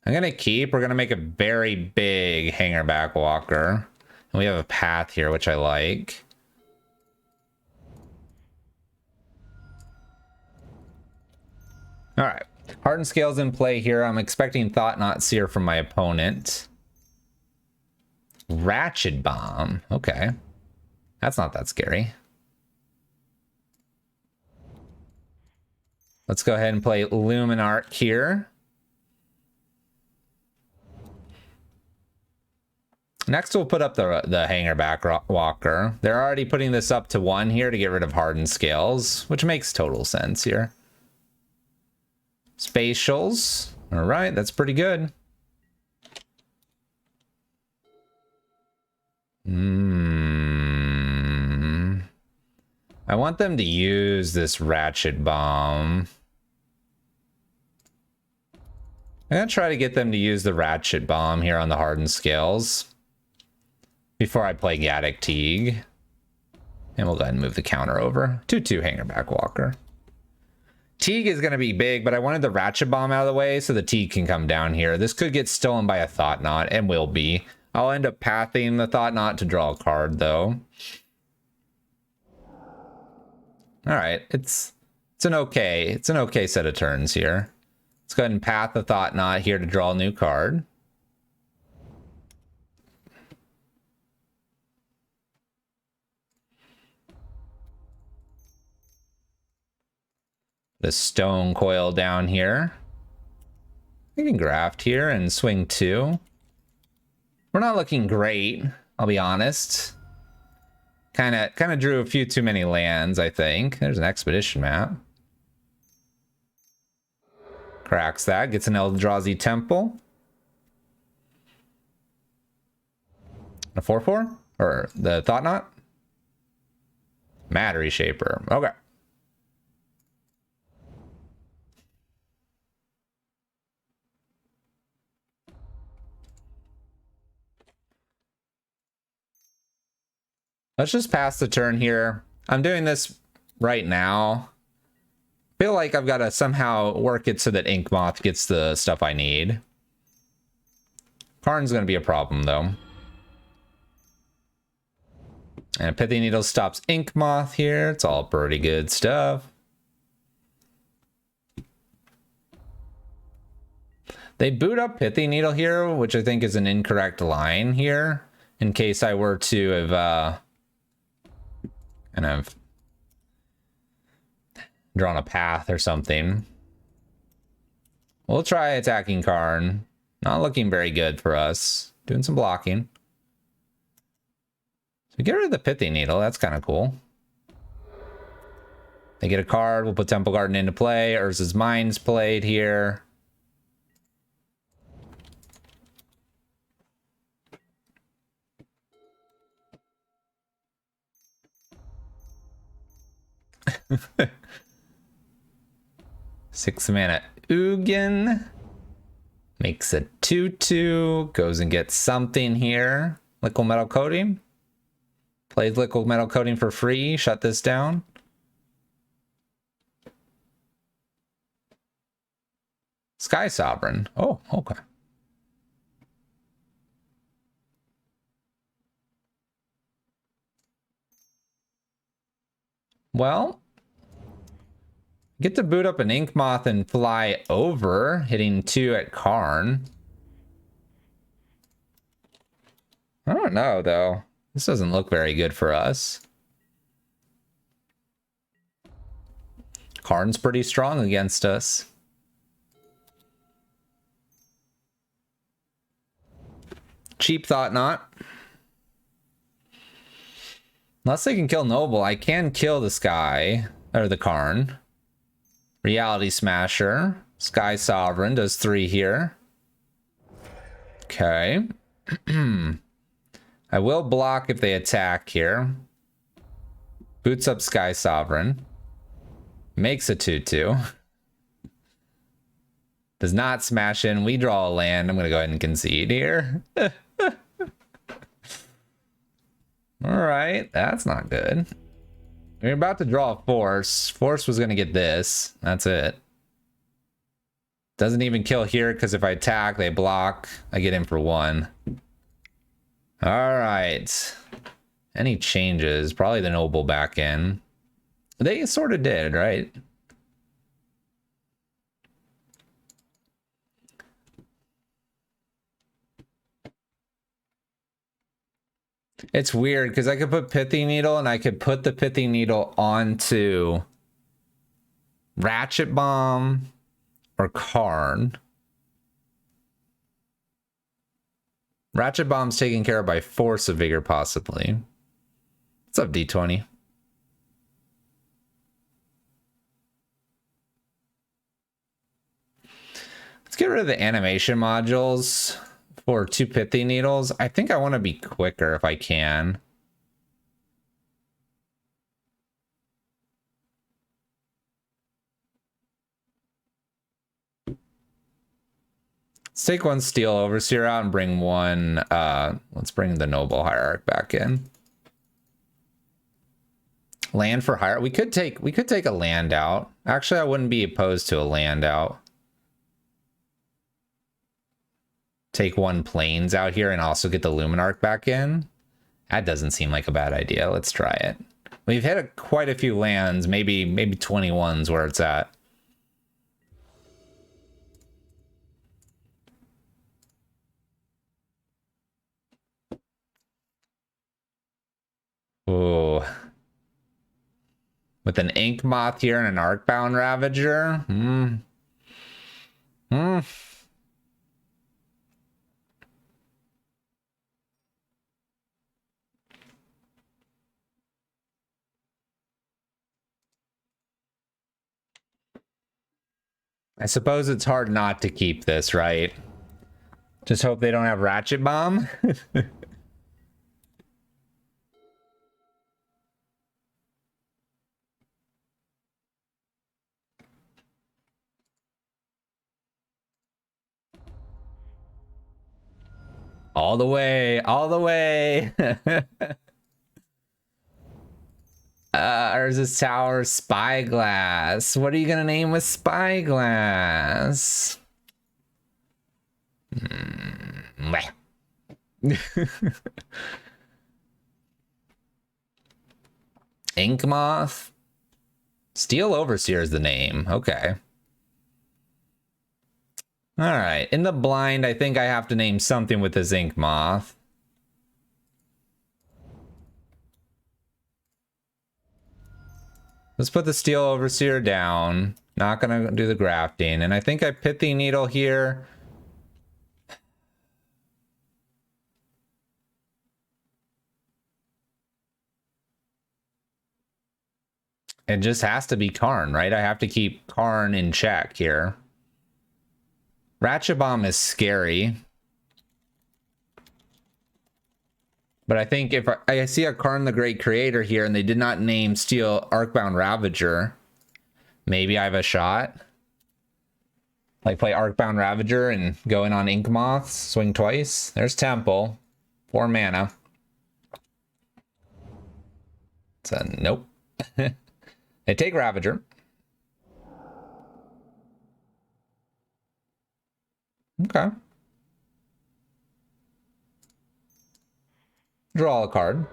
I'm gonna keep. We're gonna make a very big Hangerback Walker. And we have a path here, which I like. All right. Hardened Scales in play here. I'm expecting Thought Knot Seer from my opponent. Ratchet Bomb. Okay. That's not that scary. Let's go ahead and play Luminarch here. Next, we'll put up the Hangerback Walker. They're already putting this up to 1 here to get rid of Hardened Scales, which makes total sense here. Spatials. All right, that's pretty good. I want them to use this Ratchet Bomb. I'm going to try to get them to use the Ratchet Bomb here on the Hardened Scales before I play Gaddock Teague. And we'll go ahead and move the counter over. 2/2 Hangerback Walker. Teague is going to be big, but I wanted the Ratchet Bomb out of the way so the Teague can come down here. This could get stolen by a Thought Knot, and will be. I'll end up pathing the Thought Knot to draw a card, though. All right, it's an okay set of turns here. Let's go ahead and path the Thought Knot here to draw a new card. The Stone Coil down here. We can graft here and swing 2. We're not looking great, I'll be honest. Kind of drew a few too many lands, I think. There's an Expedition map. Cracks that. Gets an Eldrazi Temple. A 4/4? Or the Thought Knot? Matter Shaper. Okay. Let's just pass the turn here. I'm doing this right now. Feel like I've got to somehow work it so that Ink Moth gets the stuff I need. Karn's going to be a problem, though. And Pithy Needle stops Ink Moth here. It's all pretty good stuff. They boot up Pithy Needle here, which I think is an incorrect line here. In case I were to have kind of drawn a path or something. We'll try attacking Karn. Not looking very good for us. Doing some blocking. So get rid of the Pithy Needle. That's kind of cool. They get a card. We'll put Temple Garden into play. Urza's Mind's played here. 6 mana Ugin. Makes a 2/2. Goes and gets something here. Liquid Metal Coating. Plays Liquid Metal Coating for free. Shut this down. Sky Sovereign. Oh, okay. Well, get to boot up an Ink Moth and fly over, hitting 2 at Karn. I don't know, though. This doesn't look very good for us. Karn's pretty strong against us. Cheap thought not. Unless they can kill Noble, I can kill the Sky, or the Karn. Reality Smasher. Sky Sovereign does 3 here. Okay. I will block if they attack here. Boots up Sky Sovereign. Makes a 2/2. Does not smash in. We draw a land. I'm going to go ahead and concede here. All right. That's not good. We're about to draw a Force. Force was going to get this. That's it. Doesn't even kill here because if I attack, they block. I get in for 1. All right. Any changes? Probably the Noble back in. They sort of did, right? It's weird because I could put Pithy Needle and I could put the Pithy Needle onto Ratchet Bomb or Karn. Ratchet Bomb's taken care of by Force of Vigor, possibly. What's up, D20? Let's get rid of the animation modules for 2 Pithy Needles. I think I want to be quicker if I can. Let's take 1 Steel Overseer out and bring 1, let's bring the Noble Hierarch back in. Land for Hierarch. We could take a land out. Actually, I wouldn't be opposed to a land out. Take 1 Plains out here and also get the Luminarch back in. That doesn't seem like a bad idea. Let's try it. We've hit quite a few lands, maybe 21's where it's at. Oh, with an Ink Moth here and an Arcbound Ravager. I suppose it's hard not to keep this, right? Just hope they don't have Ratchet Bomb. All the way, all the way. There's this tower, Spyglass. What are you gonna name with Spyglass? Ink Moth? Steel Overseer is the name. Okay. All right. In the blind, I think I have to name something with this Ink Moth. Let's put the Steel Overseer down. Not gonna do the grafting. And I think I Pithy Needle here. It just has to be Karn, right? I have to keep Karn in check here. Ratchet Bomb is scary. But I think if I see a Karn the Great Creator here and they did not name Steel Arcbound Ravager, maybe I have a shot. Like play Arcbound Ravager and go in on Ink Moths, swing twice. There's Temple, 4 mana. So nope. They take Ravager. Okay. Draw a card.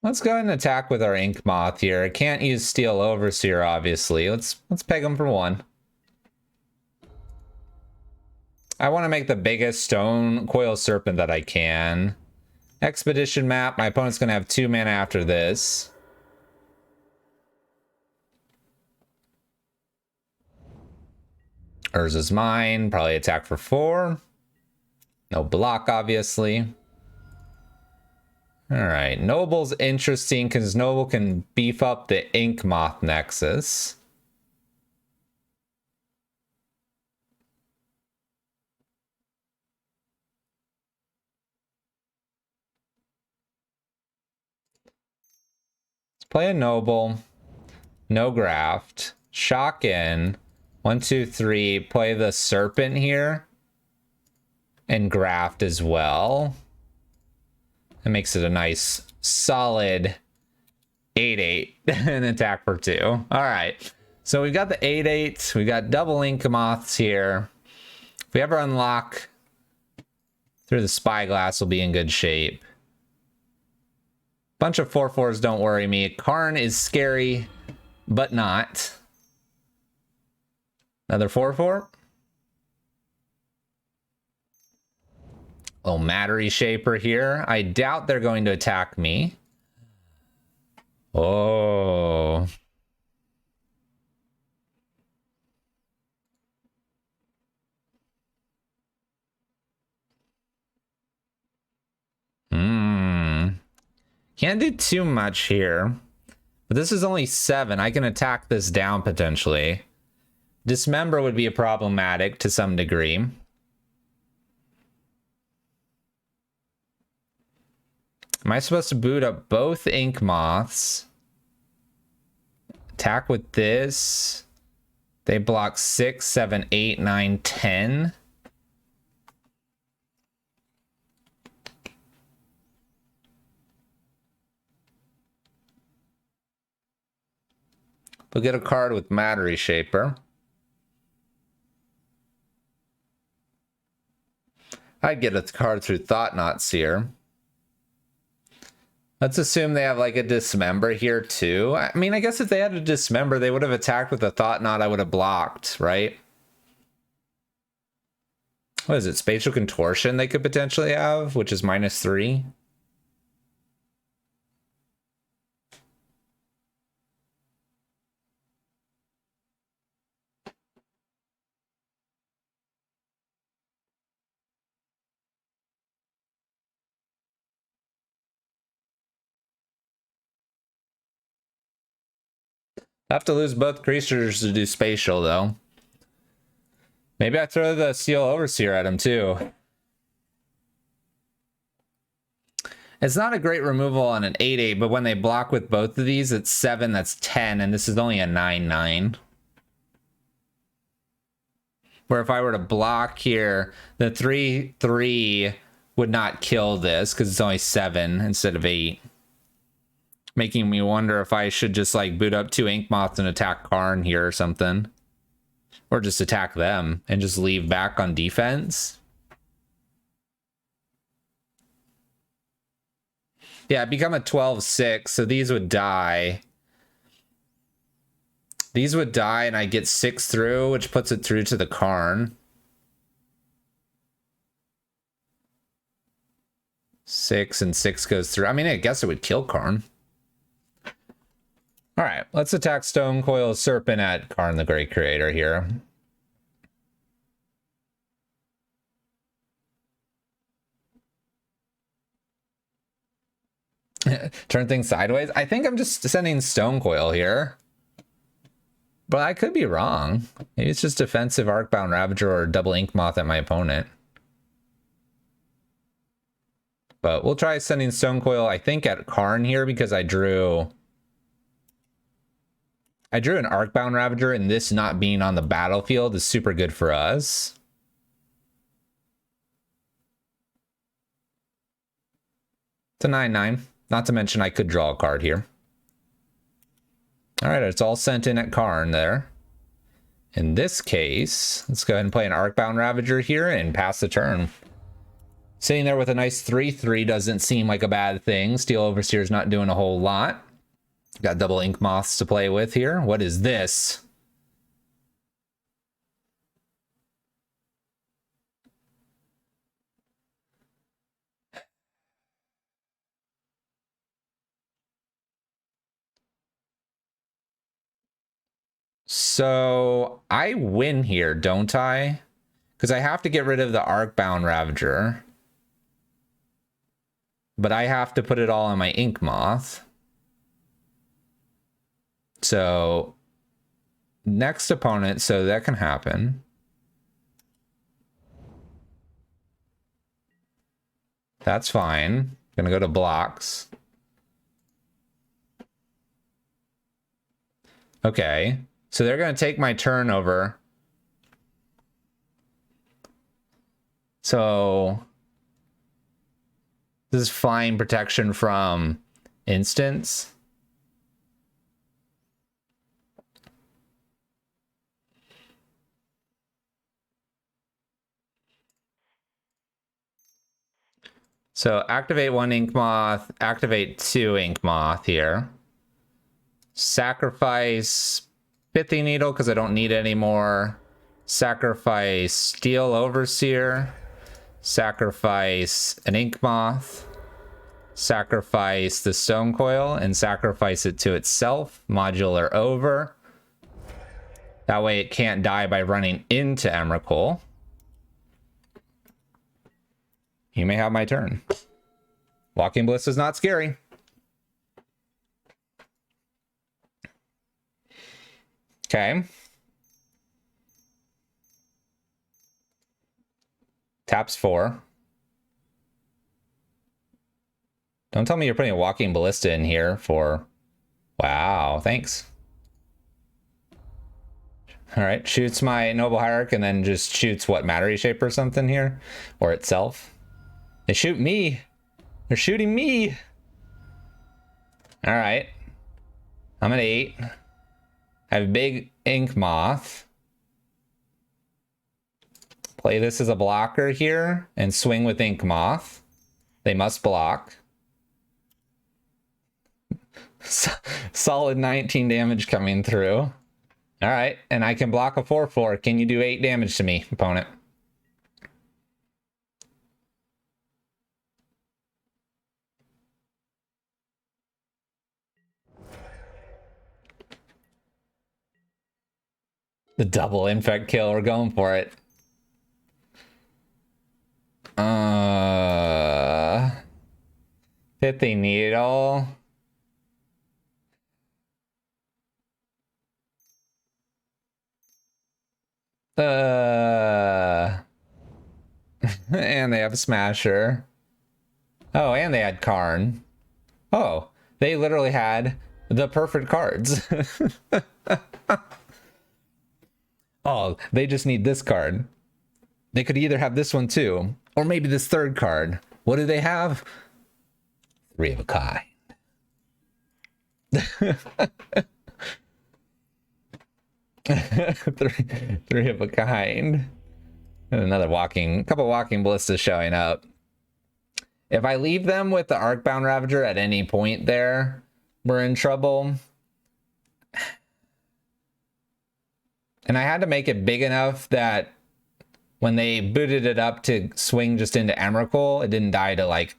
Let's go ahead and attack with our Ink Moth here. I can't use Steel Overseer, obviously. Let's peg him for 1. I want to make the biggest Stone Coil Serpent that I can. Expedition Map. My opponent's going to have 2 mana after this. Urza's mine. Probably attack for 4. No block, obviously. Alright, Noble's interesting because Noble can beef up the Ink Moth Nexus. Let's play a Noble. No graft. Shock in. 1, 2, 3. Play the Serpent here. And graft as well. That makes it a nice, solid 8/8 and attack for 2. All right. So we've got the 8/8. We've got double Ink Moths here. If we ever unlock through the Spyglass, we'll be in good shape. Bunch of 4/4s don't worry me. Karn is scary, but not. Another 4/4. Little Mattery Shaper here. I doubt they're going to attack me. Oh. Can't do too much here. But this is only 7. I can attack this down potentially. Dismember would be problematic to some degree. Am I supposed to boot up both Ink Moths? Attack with this. They block 6, 7, 8, 9, 10. We'll get a card with Mattery Shaper. I'd get a card through Thought-Knot Seer. Let's assume they have like a Dismember here too. I mean, I guess if they had a Dismember, they would have attacked with a Thought-Knot. I would have blocked, right? What is it? Spatial Contortion they could potentially have, which is -3. I have to lose both creatures to do spatial, though. Maybe I throw the Steel Overseer at him, too. It's not a great removal on an 8/8, but when they block with both of these, it's 7, that's 10, and this is only a 9/9. Where if I were to block here, the 3/3 would not kill this, because it's only 7 instead of 8. Making me wonder if I should just like boot up 2 Ink Moths and attack Karn here or something. Or just attack them and just leave back on defense. Yeah, become a 12/6, so these would die. These would die and I get 6 through, which puts it through to the Karn. 6 and 6 goes through. I mean, I guess it would kill Karn. All right, let's attack Stone Coil Serpent at Karn the Great Creator here. Turn things sideways. I think I'm just sending Stone Coil here. But I could be wrong. Maybe it's just defensive Arcbound Ravager or double Ink Moth at my opponent. But we'll try sending Stone Coil, I think, at Karn here because I drew an Arcbound Ravager, and this not being on the battlefield is super good for us. It's a 9/9. Not to mention I could draw a card here. All right, it's all sent in at Karn there. In this case, let's go ahead and play an Arcbound Ravager here and pass the turn. Sitting there with a nice 3/3 doesn't seem like a bad thing. Steel Overseer's not doing a whole lot. Got double Ink Moths to play with here. What is this? So I win here, don't I? Because I have to get rid of the Arcbound Ravager. But I have to put it all on my Ink Moth. So next opponent, so that can happen. That's fine. Gonna go to blocks. Okay. So they're gonna take my turn over. So this is flying protection from instants. So activate 1 Ink Moth, activate 2 Ink Moth here. Sacrifice Pithy Needle because I don't need it anymore. Sacrifice Steel Overseer. Sacrifice an Ink Moth. Sacrifice the Stone Coil and sacrifice it to itself. Modular over. That way it can't die by running into Emrakul. You may have my turn. Walking Bliss is not scary. Okay. Taps 4. Don't tell me you're putting a Walking Ballista in here for... Wow, thanks. All right, shoots my Noble Hierarch and then just shoots what, Mattery Shape or something here? Or itself? They shoot me. They're shooting me. All right. I'm at 8. I have a big Ink Moth. Play this as a blocker here and swing with Ink Moth. They must block. Solid 19 damage coming through. All right, and I can block a 4/4. Can you do 8 damage to me, opponent? The double infect kill, we're going for it. Pithy Needle. And they have a Smasher. Oh, and they had Karn. Oh, they literally had the perfect cards. Oh, they just need this card. They could either have this one too, or maybe this third card. What do they have? 3 of a kind. three of a kind. And another couple walking ballistas showing up. If I leave them with the Arcbound Ravager at any point there, we're in trouble. And I had to make it big enough that when they booted it up to swing just into Emrakul, it didn't die to like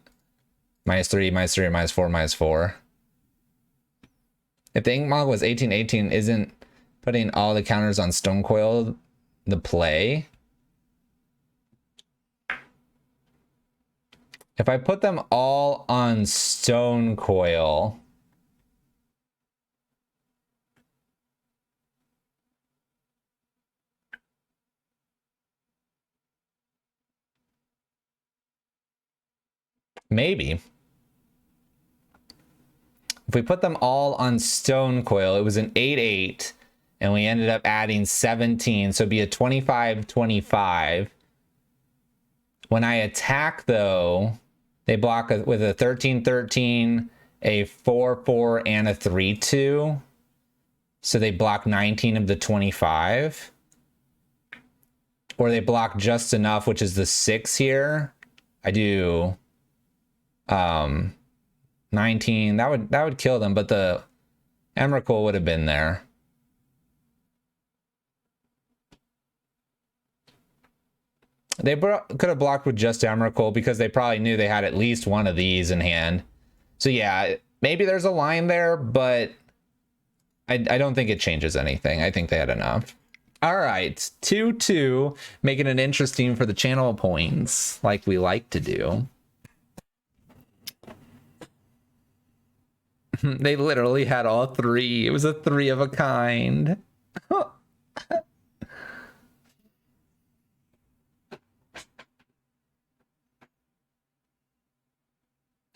-3, -3, -4, -4. If the Ink Moth was 18/18, isn't putting all the counters on Stone Coil the play? If I put them all on Stone Coil... Maybe. If we put them all on Stone Coil, it was an 8-8, and we ended up adding 17, so it'd be a 25-25. When I attack, though, they block with a 13-13, a 4-4, and a 3-2. So they block 19 of the 25. Or they block just enough, which is the 6 here. I do 19. That would kill them, but the Emrakul would have been there. They could have blocked with just Emrakul because they probably knew they had at least one of these in hand. So yeah, maybe there's a line there, but I don't think it changes anything. I think they had enough. All right, 2-2, making it interesting for the channel points, like we like to do. They literally had all three. It was a 3 of a kind.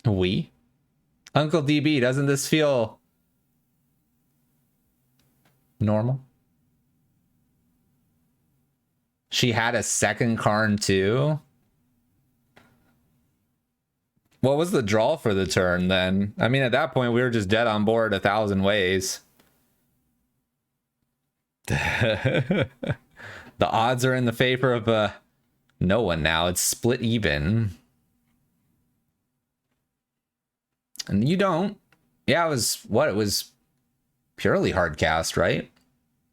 We? Uncle DB, doesn't this feel normal? She had a second Karn too? What was the draw for the turn then? I mean, at that point, we were just dead on board 1,000 ways. The odds are in the favor of no one now. It's split even. And you don't. Yeah, it was what? It was purely hard cast, right?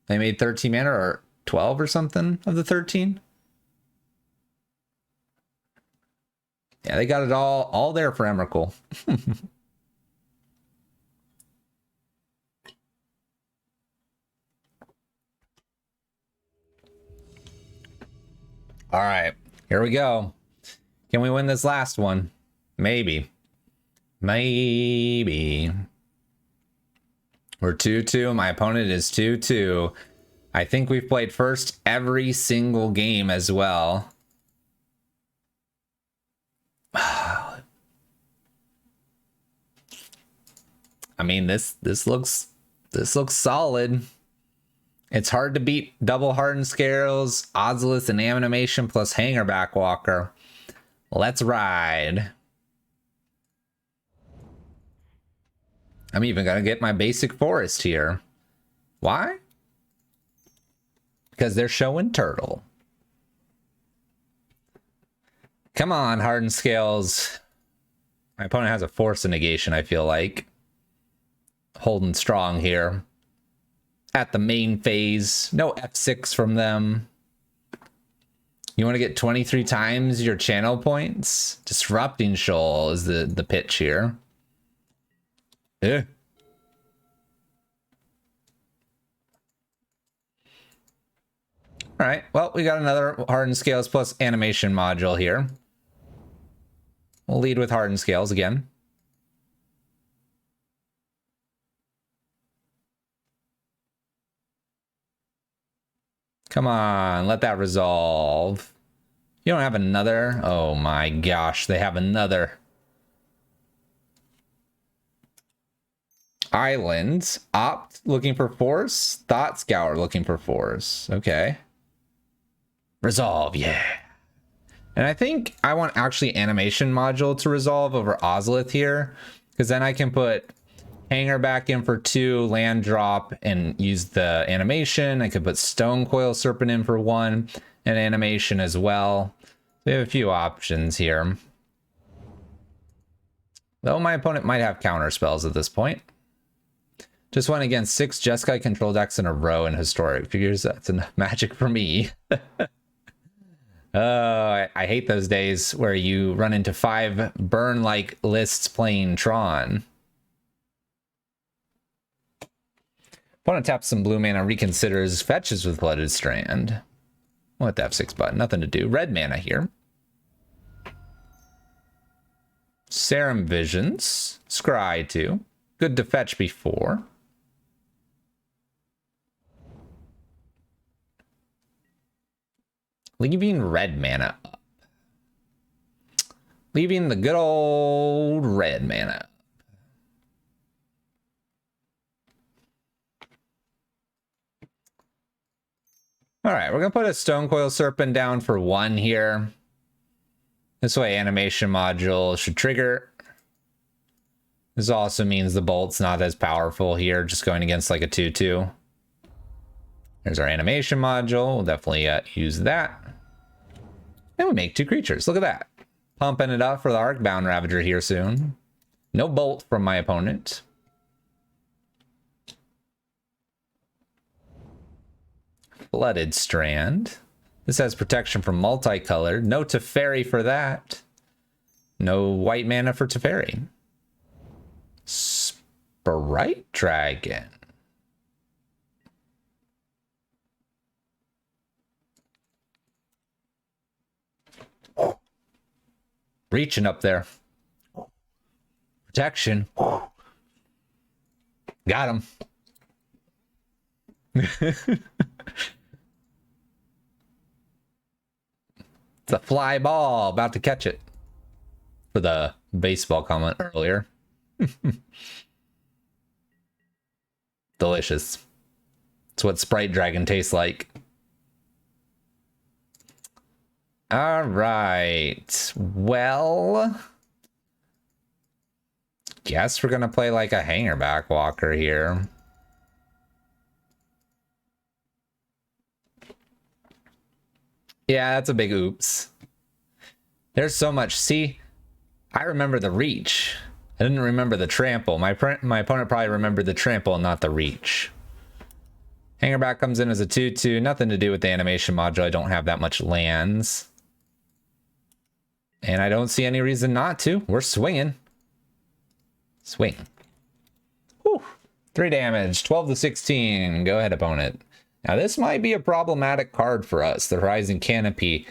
They made 13 mana or 12 or something of the 13. Yeah, they got it all there for Emrakul. All right, here we go. Can we win this last one? Maybe. Maybe. We're 2-2. My opponent is 2-2. I think we've played first every single game as well. I mean, this looks solid. It's hard to beat double Hardened Scales, Ozolith, and Animation plus Hanger Backwalker. Let's ride. I'm even gonna get my basic forest here. Why? Because they're showing turtle. Come on, Hardened Scales. My opponent has a force negation, I feel like. Holding strong here. At the main phase. No F6 from them. You want to get 23 times your channel points? Disrupting Shoal is the pitch here. Yeah. All right, well, we got another Hardened Scales plus Animation module here. We'll lead with Hardened Scales again. Come on, let that resolve. You don't have another? Oh my gosh, they have another. Islands. Opt looking for force. Thought Scour looking for force. Okay. Resolve, yeah. And I think I want actually Animation module to resolve over Ozolith here, because then I can put Hanger back in for 2, land drop, and use the animation. I could put Stone Coil Serpent in for 1, and animation as well. We have a few options here. Though my opponent might have counter spells at this point. Just went against 6 Jeskai control decks in a row in Historic. Figures that's enough magic for me. I hate those days where you run into 5 burn-like lists playing Tron. Opponent taps some blue mana, reconsiders, fetches with Flooded Strand. We'll hit the F6 button, nothing to do. Red mana here. Serum Visions. Scry 2. Good to fetch before. Leaving red mana up. Leaving the good old red mana. All right, we're going to put a Stonecoil Serpent down for 1 here. This way animation module should trigger. This also means the bolt's not as powerful here, just going against like a 2/2. There's our animation module. We'll definitely use that. And we make 2 creatures. Look at that. Pumping it up for the Arcbound Ravager here soon. No bolt from my opponent. Flooded Strand. This has protection from multicolored. No Teferi for that. No white mana for Teferi. Sprite Dragon. Reaching up there. Protection. Got him. It's a fly ball. About to catch it. For the baseball comment earlier. Delicious. It's what Sprite Dragon tastes like. All right. Well, guess we're gonna play like a Hangerback Walker here. Yeah, that's a big oops. There's so much. See, I remember the reach. I didn't remember the trample. My opponent probably remembered the trample and not the reach. Hangerback comes in as a 2/2. Nothing to do with the animation module. I don't have that much lands. And I don't see any reason not to. We're swinging. Swing. Whew. 3 damage. 12 to 16. Go ahead, opponent. Now, this might be a problematic card for us. The Horizon Canopy.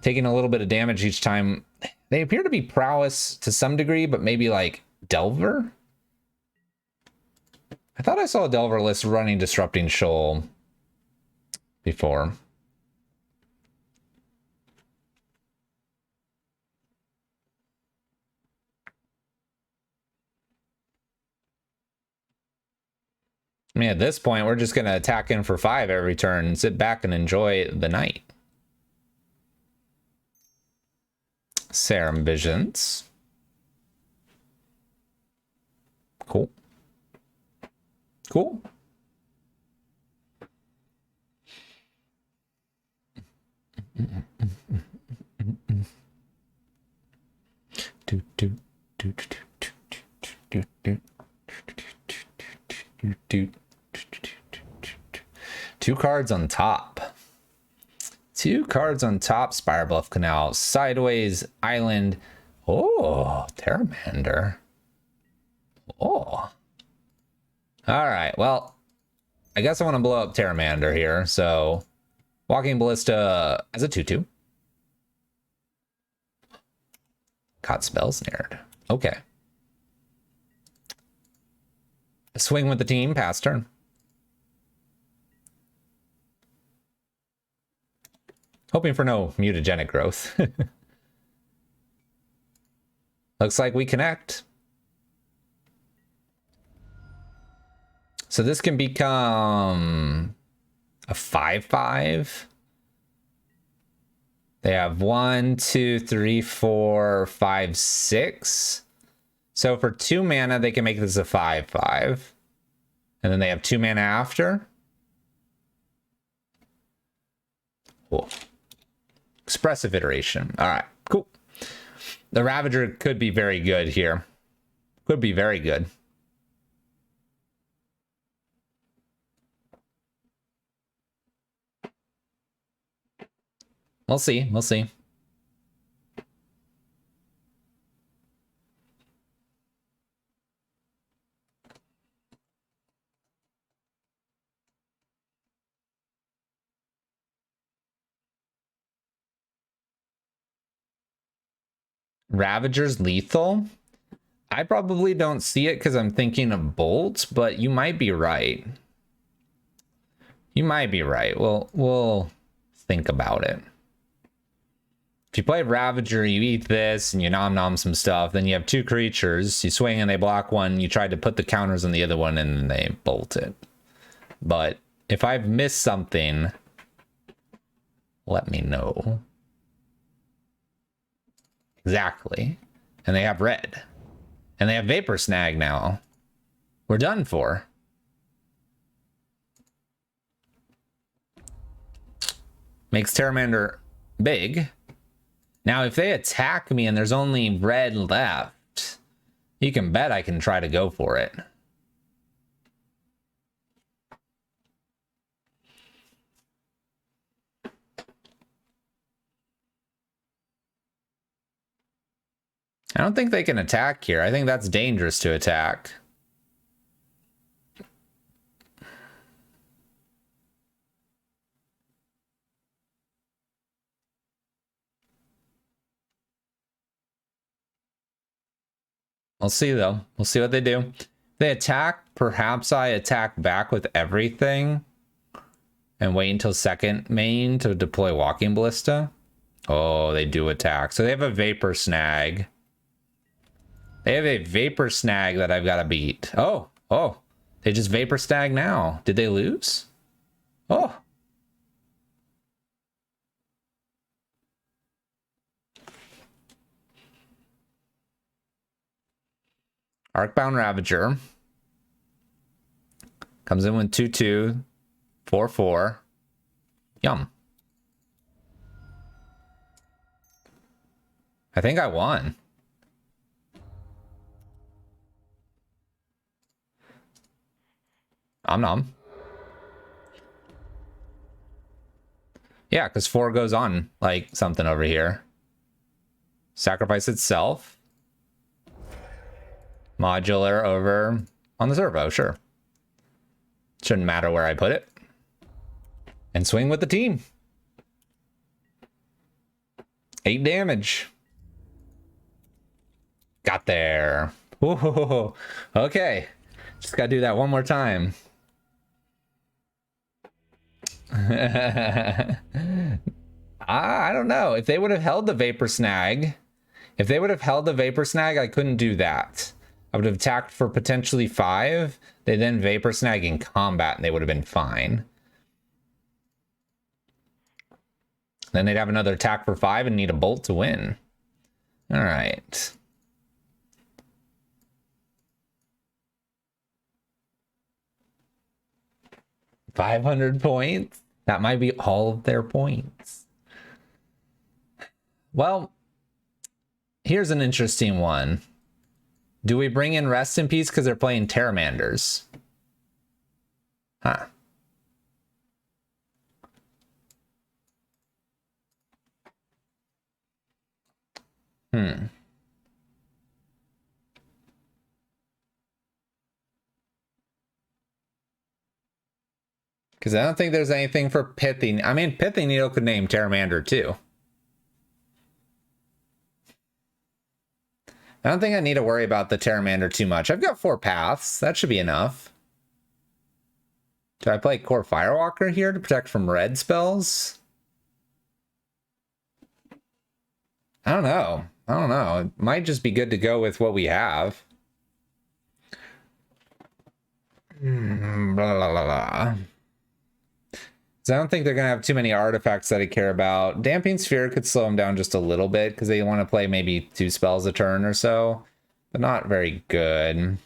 Taking a little bit of damage each time. They appear to be prowess to some degree, but maybe like Delver? I thought I saw a Delver list running Disrupting Shoal before. I mean, at this point, we're just going to attack in for 5 every turn and sit back and enjoy the night. Serum Visions. Cool. Cool. Two cards on top. 2 cards on top. Spire Bluff Canal. Sideways Island. Oh, Terramander. Oh. All right. Well, I guess I want to blow up Terramander here. So, Walking Ballista as a 2/2. Caught spell snared. Okay. Swing with the team. Pass turn. Hoping for no mutagenic growth. Looks like we connect. So this can become a 5/5. They have 1, 2, 3, 4, 5, 6. So for 2 mana, they can make this a 5/5. And then they have 2 mana after. Cool. Expressive iteration. All right, cool. The Ravager could be very good here. Could be very good. We'll see. We'll see. Ravager's lethal? I probably don't see it because I'm thinking of Bolt, but you might be right. You might be right. We'll think about it. If you play Ravager, you eat this and you nom some stuff, then you have two creatures. You swing and they block one. You try to put the counters on the other one and then they bolt it. But if I've missed something, let me know. Exactly. And they have red. And they have Vapor Snag now. We're done for. Makes Terramander big. Now, if they attack me and there's only red left, you can bet I can try to go for it. I don't think they can attack here. I think that's dangerous to attack. We'll see, though. We'll see what they do. If they attack, perhaps I attack back with everything and wait until second main to deploy Walking Ballista. Oh, they do attack. So they have a Vapor Snag. They have a Vapor Snag that I've got to beat. Oh, they just Vapor Snag now. Did they lose? Oh. Arcbound Ravager. Comes in with 2/2, 4/4. Yum. I think I won. Nom. Yeah, because 4 goes on like something over here. Sacrifice itself. Modular over on the servo, sure. Shouldn't matter where I put it. And swing with the team. 8 damage. Got there. Whoa. Okay. Just gotta do that one more time. I don't know. If they would have held the Vapor Snag, I couldn't do that. I would have attacked for potentially 5. They then Vapor Snag in combat and they would have been fine. Then they'd have another attack for 5 and need a bolt to win. All right. $500 points. That might be all of their points. Well, here's an interesting one. Do we bring in Rest in Peace because they're playing Terramanders? Huh. Because I don't think there's anything for Pithy. I mean, Pithy Needle could name Terramander too. I don't think I need to worry about the Terramander too much. I've got 4 paths. That should be enough. Do I play Core Firewalker here to protect from red spells? I don't know. It might just be good to go with what we have. Blah, blah, blah, blah. So I don't think they're going to have too many artifacts that I care about. Damping Sphere could slow them down just a little bit because they want to play maybe 2 spells a turn or so, but not very good.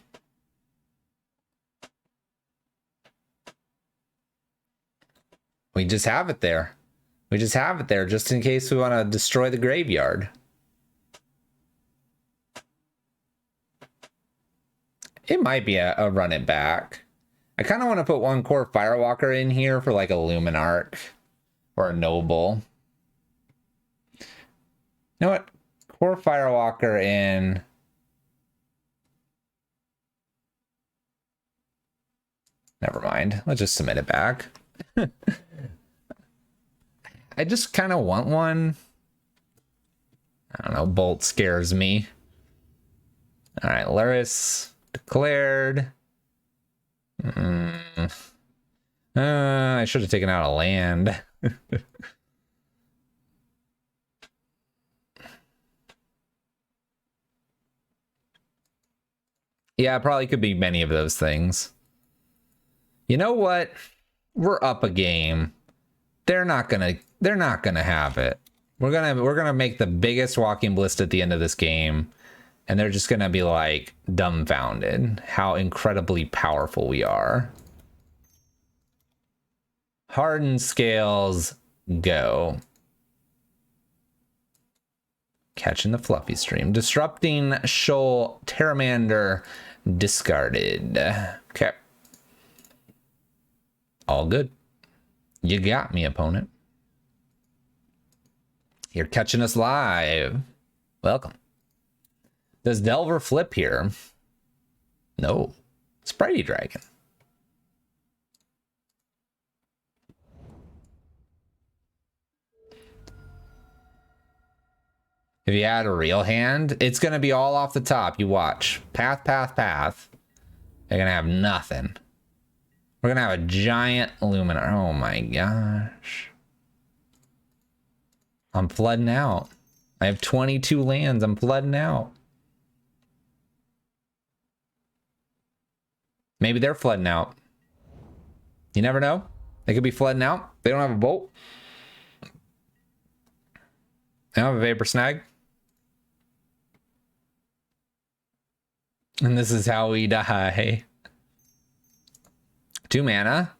We just have it there. Just in case we want to destroy the graveyard. It might be a run it back. I kind of want to put 1 Core Firewalker in here for like a Luminarch or a Noble. You know what? Core Firewalker in. Never mind. Let's just submit it back. I just kind of want one. I don't know, Bolt scares me. All right, Laris declared. I should have taken out a land. Yeah, probably could be many of those things. You know what? We're up a game. They're not gonna have it. We're gonna make the biggest walking bliss at the end of this game, and they're just gonna be like dumbfounded how incredibly powerful we are. Hardened scales go. Catching the fluffy stream. Disrupting shoal Terramander discarded. Okay. All good. You got me, opponent. You're catching us live. Welcome. Does Delver flip here? No. Spritey Dragon. If you add a real hand, it's going to be all off the top. You watch. Path, path, path. They're going to have nothing. We're going to have a giant Luminar. Oh my gosh. I'm flooding out. I have 22 lands. I'm flooding out. Maybe they're flooding out. You never know. They could be flooding out. They don't have a bolt. They don't have a Vapor Snag. And this is how we die. 2 mana.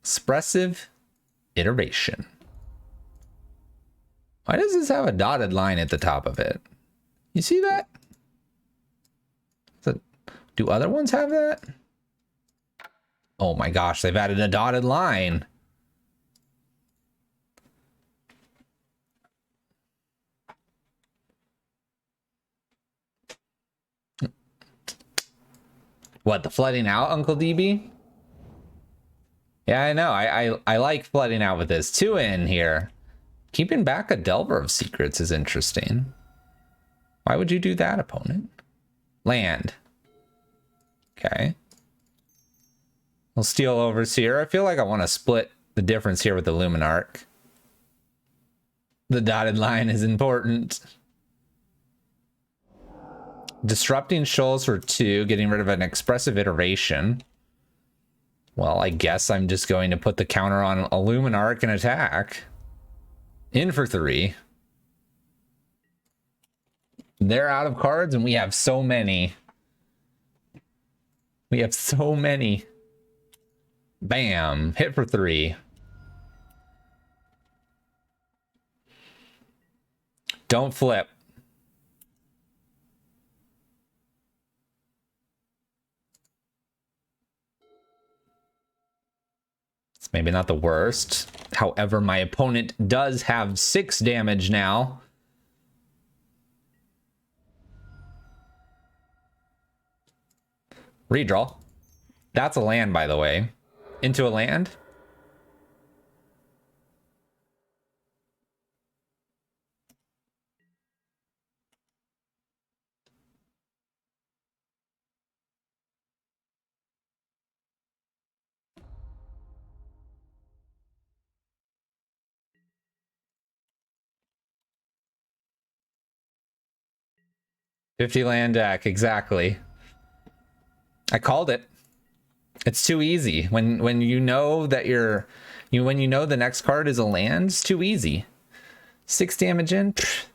Expressive Iteration. Why does this have a dotted line at the top of it? You see that? Do other ones have that? Oh my gosh, they've added a dotted line. What, the flooding out, Uncle DB? Yeah, I know. I like flooding out with this. 2 in here. Keeping back a Delver of Secrets is interesting. Why would you do that, opponent? Land. Okay. We'll steal Overseer. I feel like I want to split the difference here with the Luminarch. The dotted line is important. Disrupting shoals for 2, getting rid of an expressive iteration. Well, I guess I'm just going to put the counter on a Luminarch and attack. In for 3. They're out of cards and we have so many. We have so many. Bam. Hit for 3. Don't flip. It's maybe not the worst. However, my opponent does have 6 damage now. Redraw. That's a land, by the way. Into a land. $50 land deck, exactly. I called it. It's too easy. When you know that when you know the next card is a land, it's too easy. 6 damage in, pff,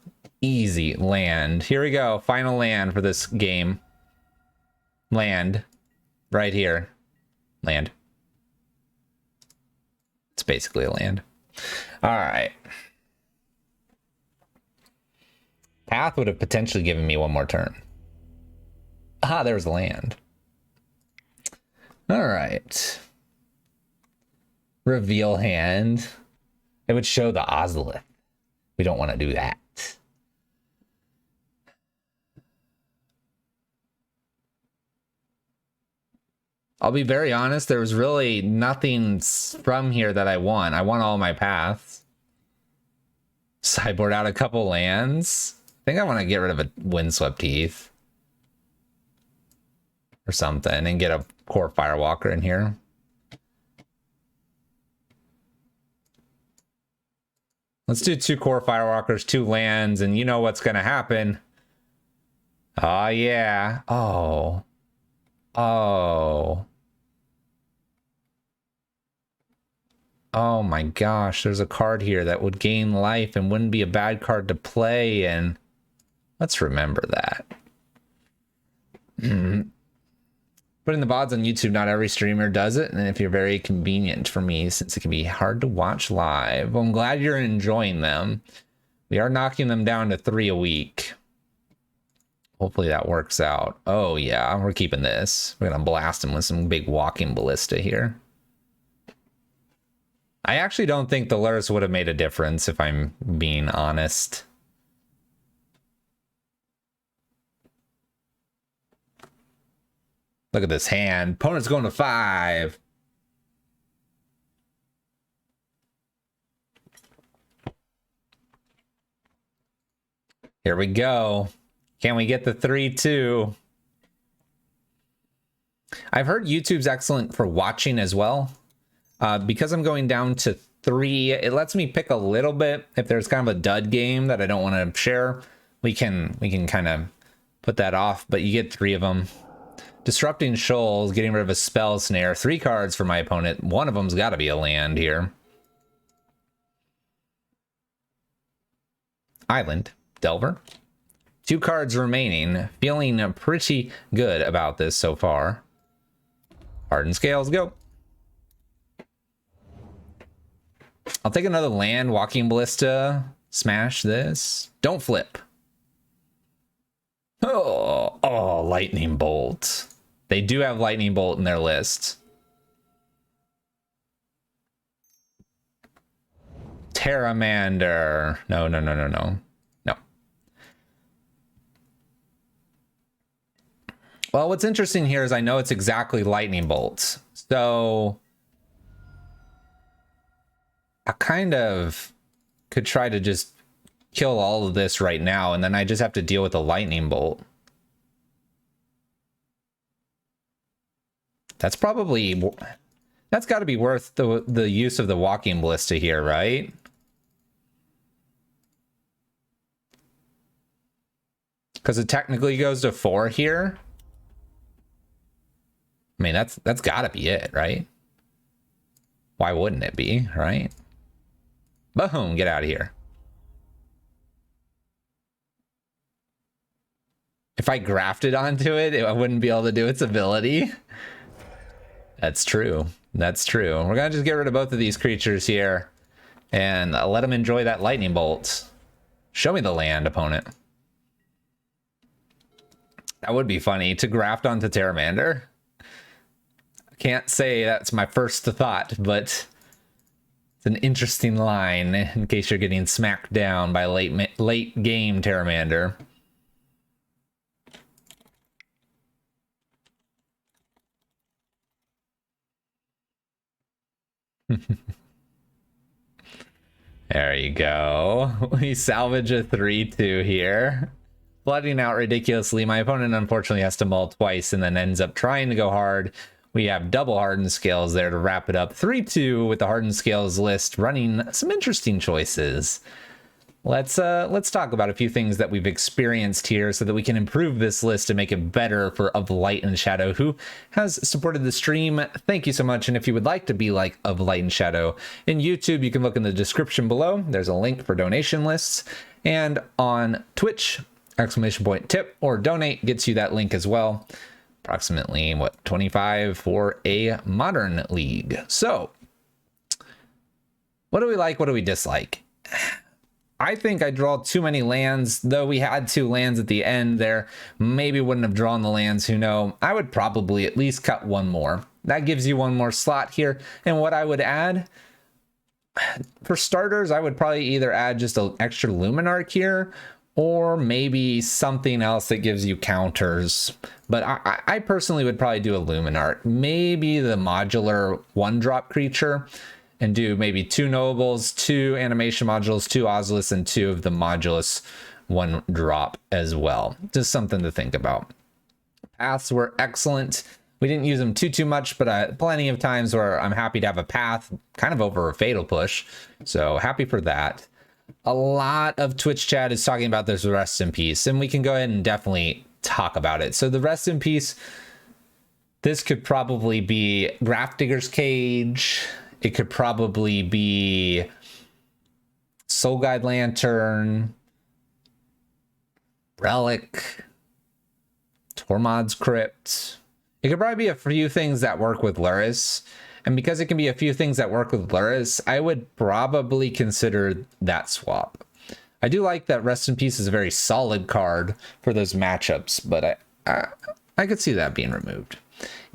easy land. Here we go. Final land for this game. Land. Right here. Land. It's basically a land. All right. Path would have potentially given me 1 more turn. Ah, there's land. All right. Reveal hand. It would show the Ozolith. We don't want to do that. I'll be very honest, there was really nothing from here that I want. I want all my paths. Sideboard out a couple lands. think I want to get rid of a Windswept Heath or something and get a Core Firewalker in here. Let's do 2 Core Firewalkers, 2 lands, and you know what's going to happen. Oh, yeah. Oh. Oh. Oh my gosh, there's a card here that would gain life and wouldn't be a bad card to play, and let's remember that. Putting the VODs on YouTube, not every streamer does it, and if you're very convenient for me, since it can be hard to watch live. Well, I'm glad you're enjoying them. We are knocking them down to 3 a week. Hopefully that works out. Oh yeah, we're keeping this. We're gonna blast him with some big walking ballista here. I actually don't think the lures would have made a difference, if I'm being honest. Look at this hand. Opponent's going to 5. Here we go. Can we get the 3-2? I've heard YouTube's excellent for watching as well. Because I'm going down to 3, it lets me pick a little bit. If there's kind of a dud game that I don't want to share, we can kind of put that off, but you get 3 of them. Disrupting Shoals, getting rid of a spell snare. 3 cards for my opponent. One of them's got to be a land here. Island, Delver. 2 cards remaining. Feeling pretty good about this so far. Hardened Scales, go. I'll take another land, Walking Ballista. Smash this. Don't flip. Oh, Lightning Bolt. They do have Lightning Bolt in their list. Terramander. No. No. Well, what's interesting here is I know it's exactly Lightning Bolt. So I kind of could try to just kill all of this right now, and then I just have to deal with the Lightning Bolt. That's probably... That's got to be worth the use of the Walking Ballista here, right? Because it technically goes to 4 here. I mean, that's got to be it, right? Why wouldn't it be, right? Boom, get out of here. If I grafted onto it, I wouldn't be able to do its ability. That's true. That's true. We're going to just get rid of both of these creatures here and let them enjoy that Lightning Bolt. Show me the land, opponent. That would be funny to graft onto Terramander. I can't say that's my first thought, but it's an interesting line in case you're getting smacked down by late game Terramander. There you go. We salvage a 3-2 here. Flooding out ridiculously. My opponent unfortunately has to mull twice and then ends up trying to go hard. We have double Hardened Scales there to wrap it up. 3-2 with the Hardened Scales list, running some interesting choices. Let's talk about a few things that we've experienced here so that we can improve this list and make it better for Of Light and Shadow, who has supported the stream. Thank you so much. And if you would like to be like Of Light and Shadow in YouTube, you can look in the description below. There's a link for donation lists. And on Twitch, !tip or donate gets you that link as well. Approximately, what, 25 for a Modern League. So, what do we like? What do we dislike? I think I draw too many lands, though we had 2 lands at the end there. Maybe wouldn't have drawn the lands, who know. I would probably at least cut 1 more. That gives you 1 more slot here. And what I would add, for starters, I would probably either add just an extra Luminarch here, or maybe something else that gives you counters. But I personally would probably do a Luminarch. Maybe the modular 1-drop creature, and do maybe 2 nobles, 2 animation modules, 2 Ozolus, and 2 of the Modulus one drop as well. Just something to think about. Paths were excellent. We didn't use them too much, but plenty of times where I'm happy to have a path kind of over a fatal push. So happy for that. A lot of Twitch chat is talking about this rest in peace, and we can go ahead and definitely talk about it. So the rest in peace, this could probably be Grafdigger's Cage. It could probably be Soul Guide Lantern, Relic, Tormod's Crypt. It could probably be a few things that work with Luris. And because it can be a few things that work with Luris, I would probably consider that swap. I do like that Rest in Peace is a very solid card for those matchups, but I could see that being removed.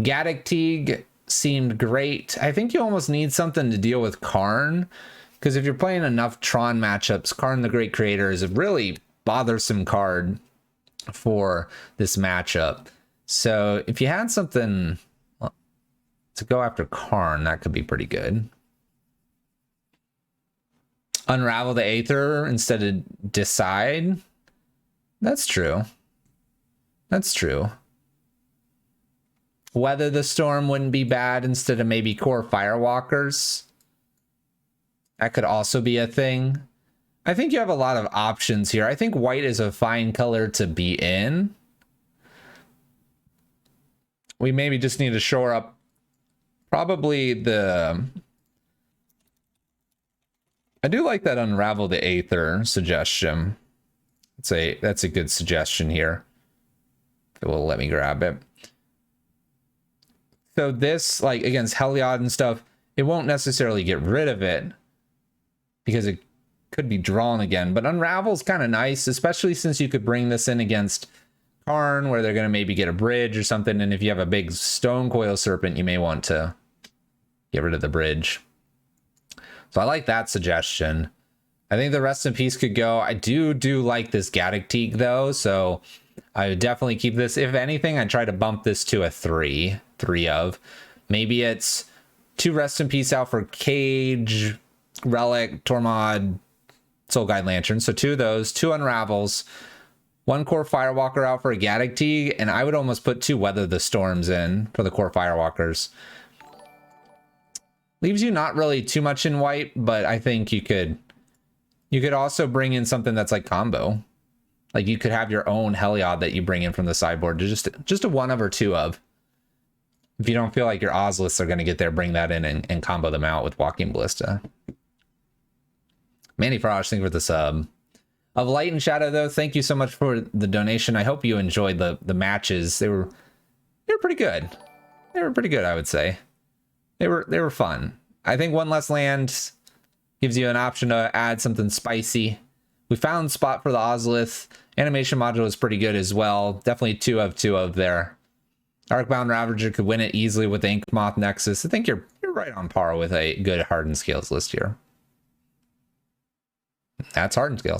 Gaddock Teague seemed great. I think you almost need something to deal with Karn, because if you're playing enough Tron matchups, Karn the Great Creator is a really bothersome card for this matchup. So if you had something to go after Karn, that could be pretty good. Unravel the Aether instead of Decide. That's true. That's true. Weather the Storm wouldn't be bad instead of maybe Core Firewalkers. That could also be a thing. I think you have a lot of options here. I think white is a fine color to be in. We maybe just need to shore up probably the... I do like that Unravel the Aether suggestion. That's a good suggestion here. It will let me grab it. So this, like against Heliod and stuff, it won't necessarily get rid of it because it could be drawn again. But Unravel's kind of nice, especially since you could bring this in against Karn, where they're going to maybe get a bridge or something. And if you have a big Stone Coil Serpent, you may want to get rid of the bridge. So I like that suggestion. I think the Rest in Peace could go. I do like this Gaddock Teague though, so I would definitely keep this. If anything, I'd try to bump this to a 3 of. Maybe it's 2 Rest in Peace out for Cage, Relic, Tormod, Soul Guide Lantern. So 2 of those, 2 Unravels, 1 Core Firewalker out for a Gaddock Teague, and I would almost put 2 Weather the Storms in for the Core Firewalkers. Leaves you not really too much in white, but I think you could also bring in something that's like combo. Like you could have your own Heliod that you bring in from the sideboard to just a 1 of or 2 of. If you don't feel like your Ozlists are going to get there, bring that in and combo them out with Walking Ballista. Manny Frosh, thank you for the sub. Of Light and Shadow, though, thank you so much for the donation. I hope you enjoyed the matches. They were pretty good. They were pretty good, I would say. They were fun. I think 1 less land gives you an option to add something spicy. We found spot for the Ozlith. Animation module is pretty good as well. Definitely 2 of there. Arcbound Ravager could win it easily with the Ink Moth Nexus. I think you're right on par with a good Hardened Scales list here. That's Hardened Scales.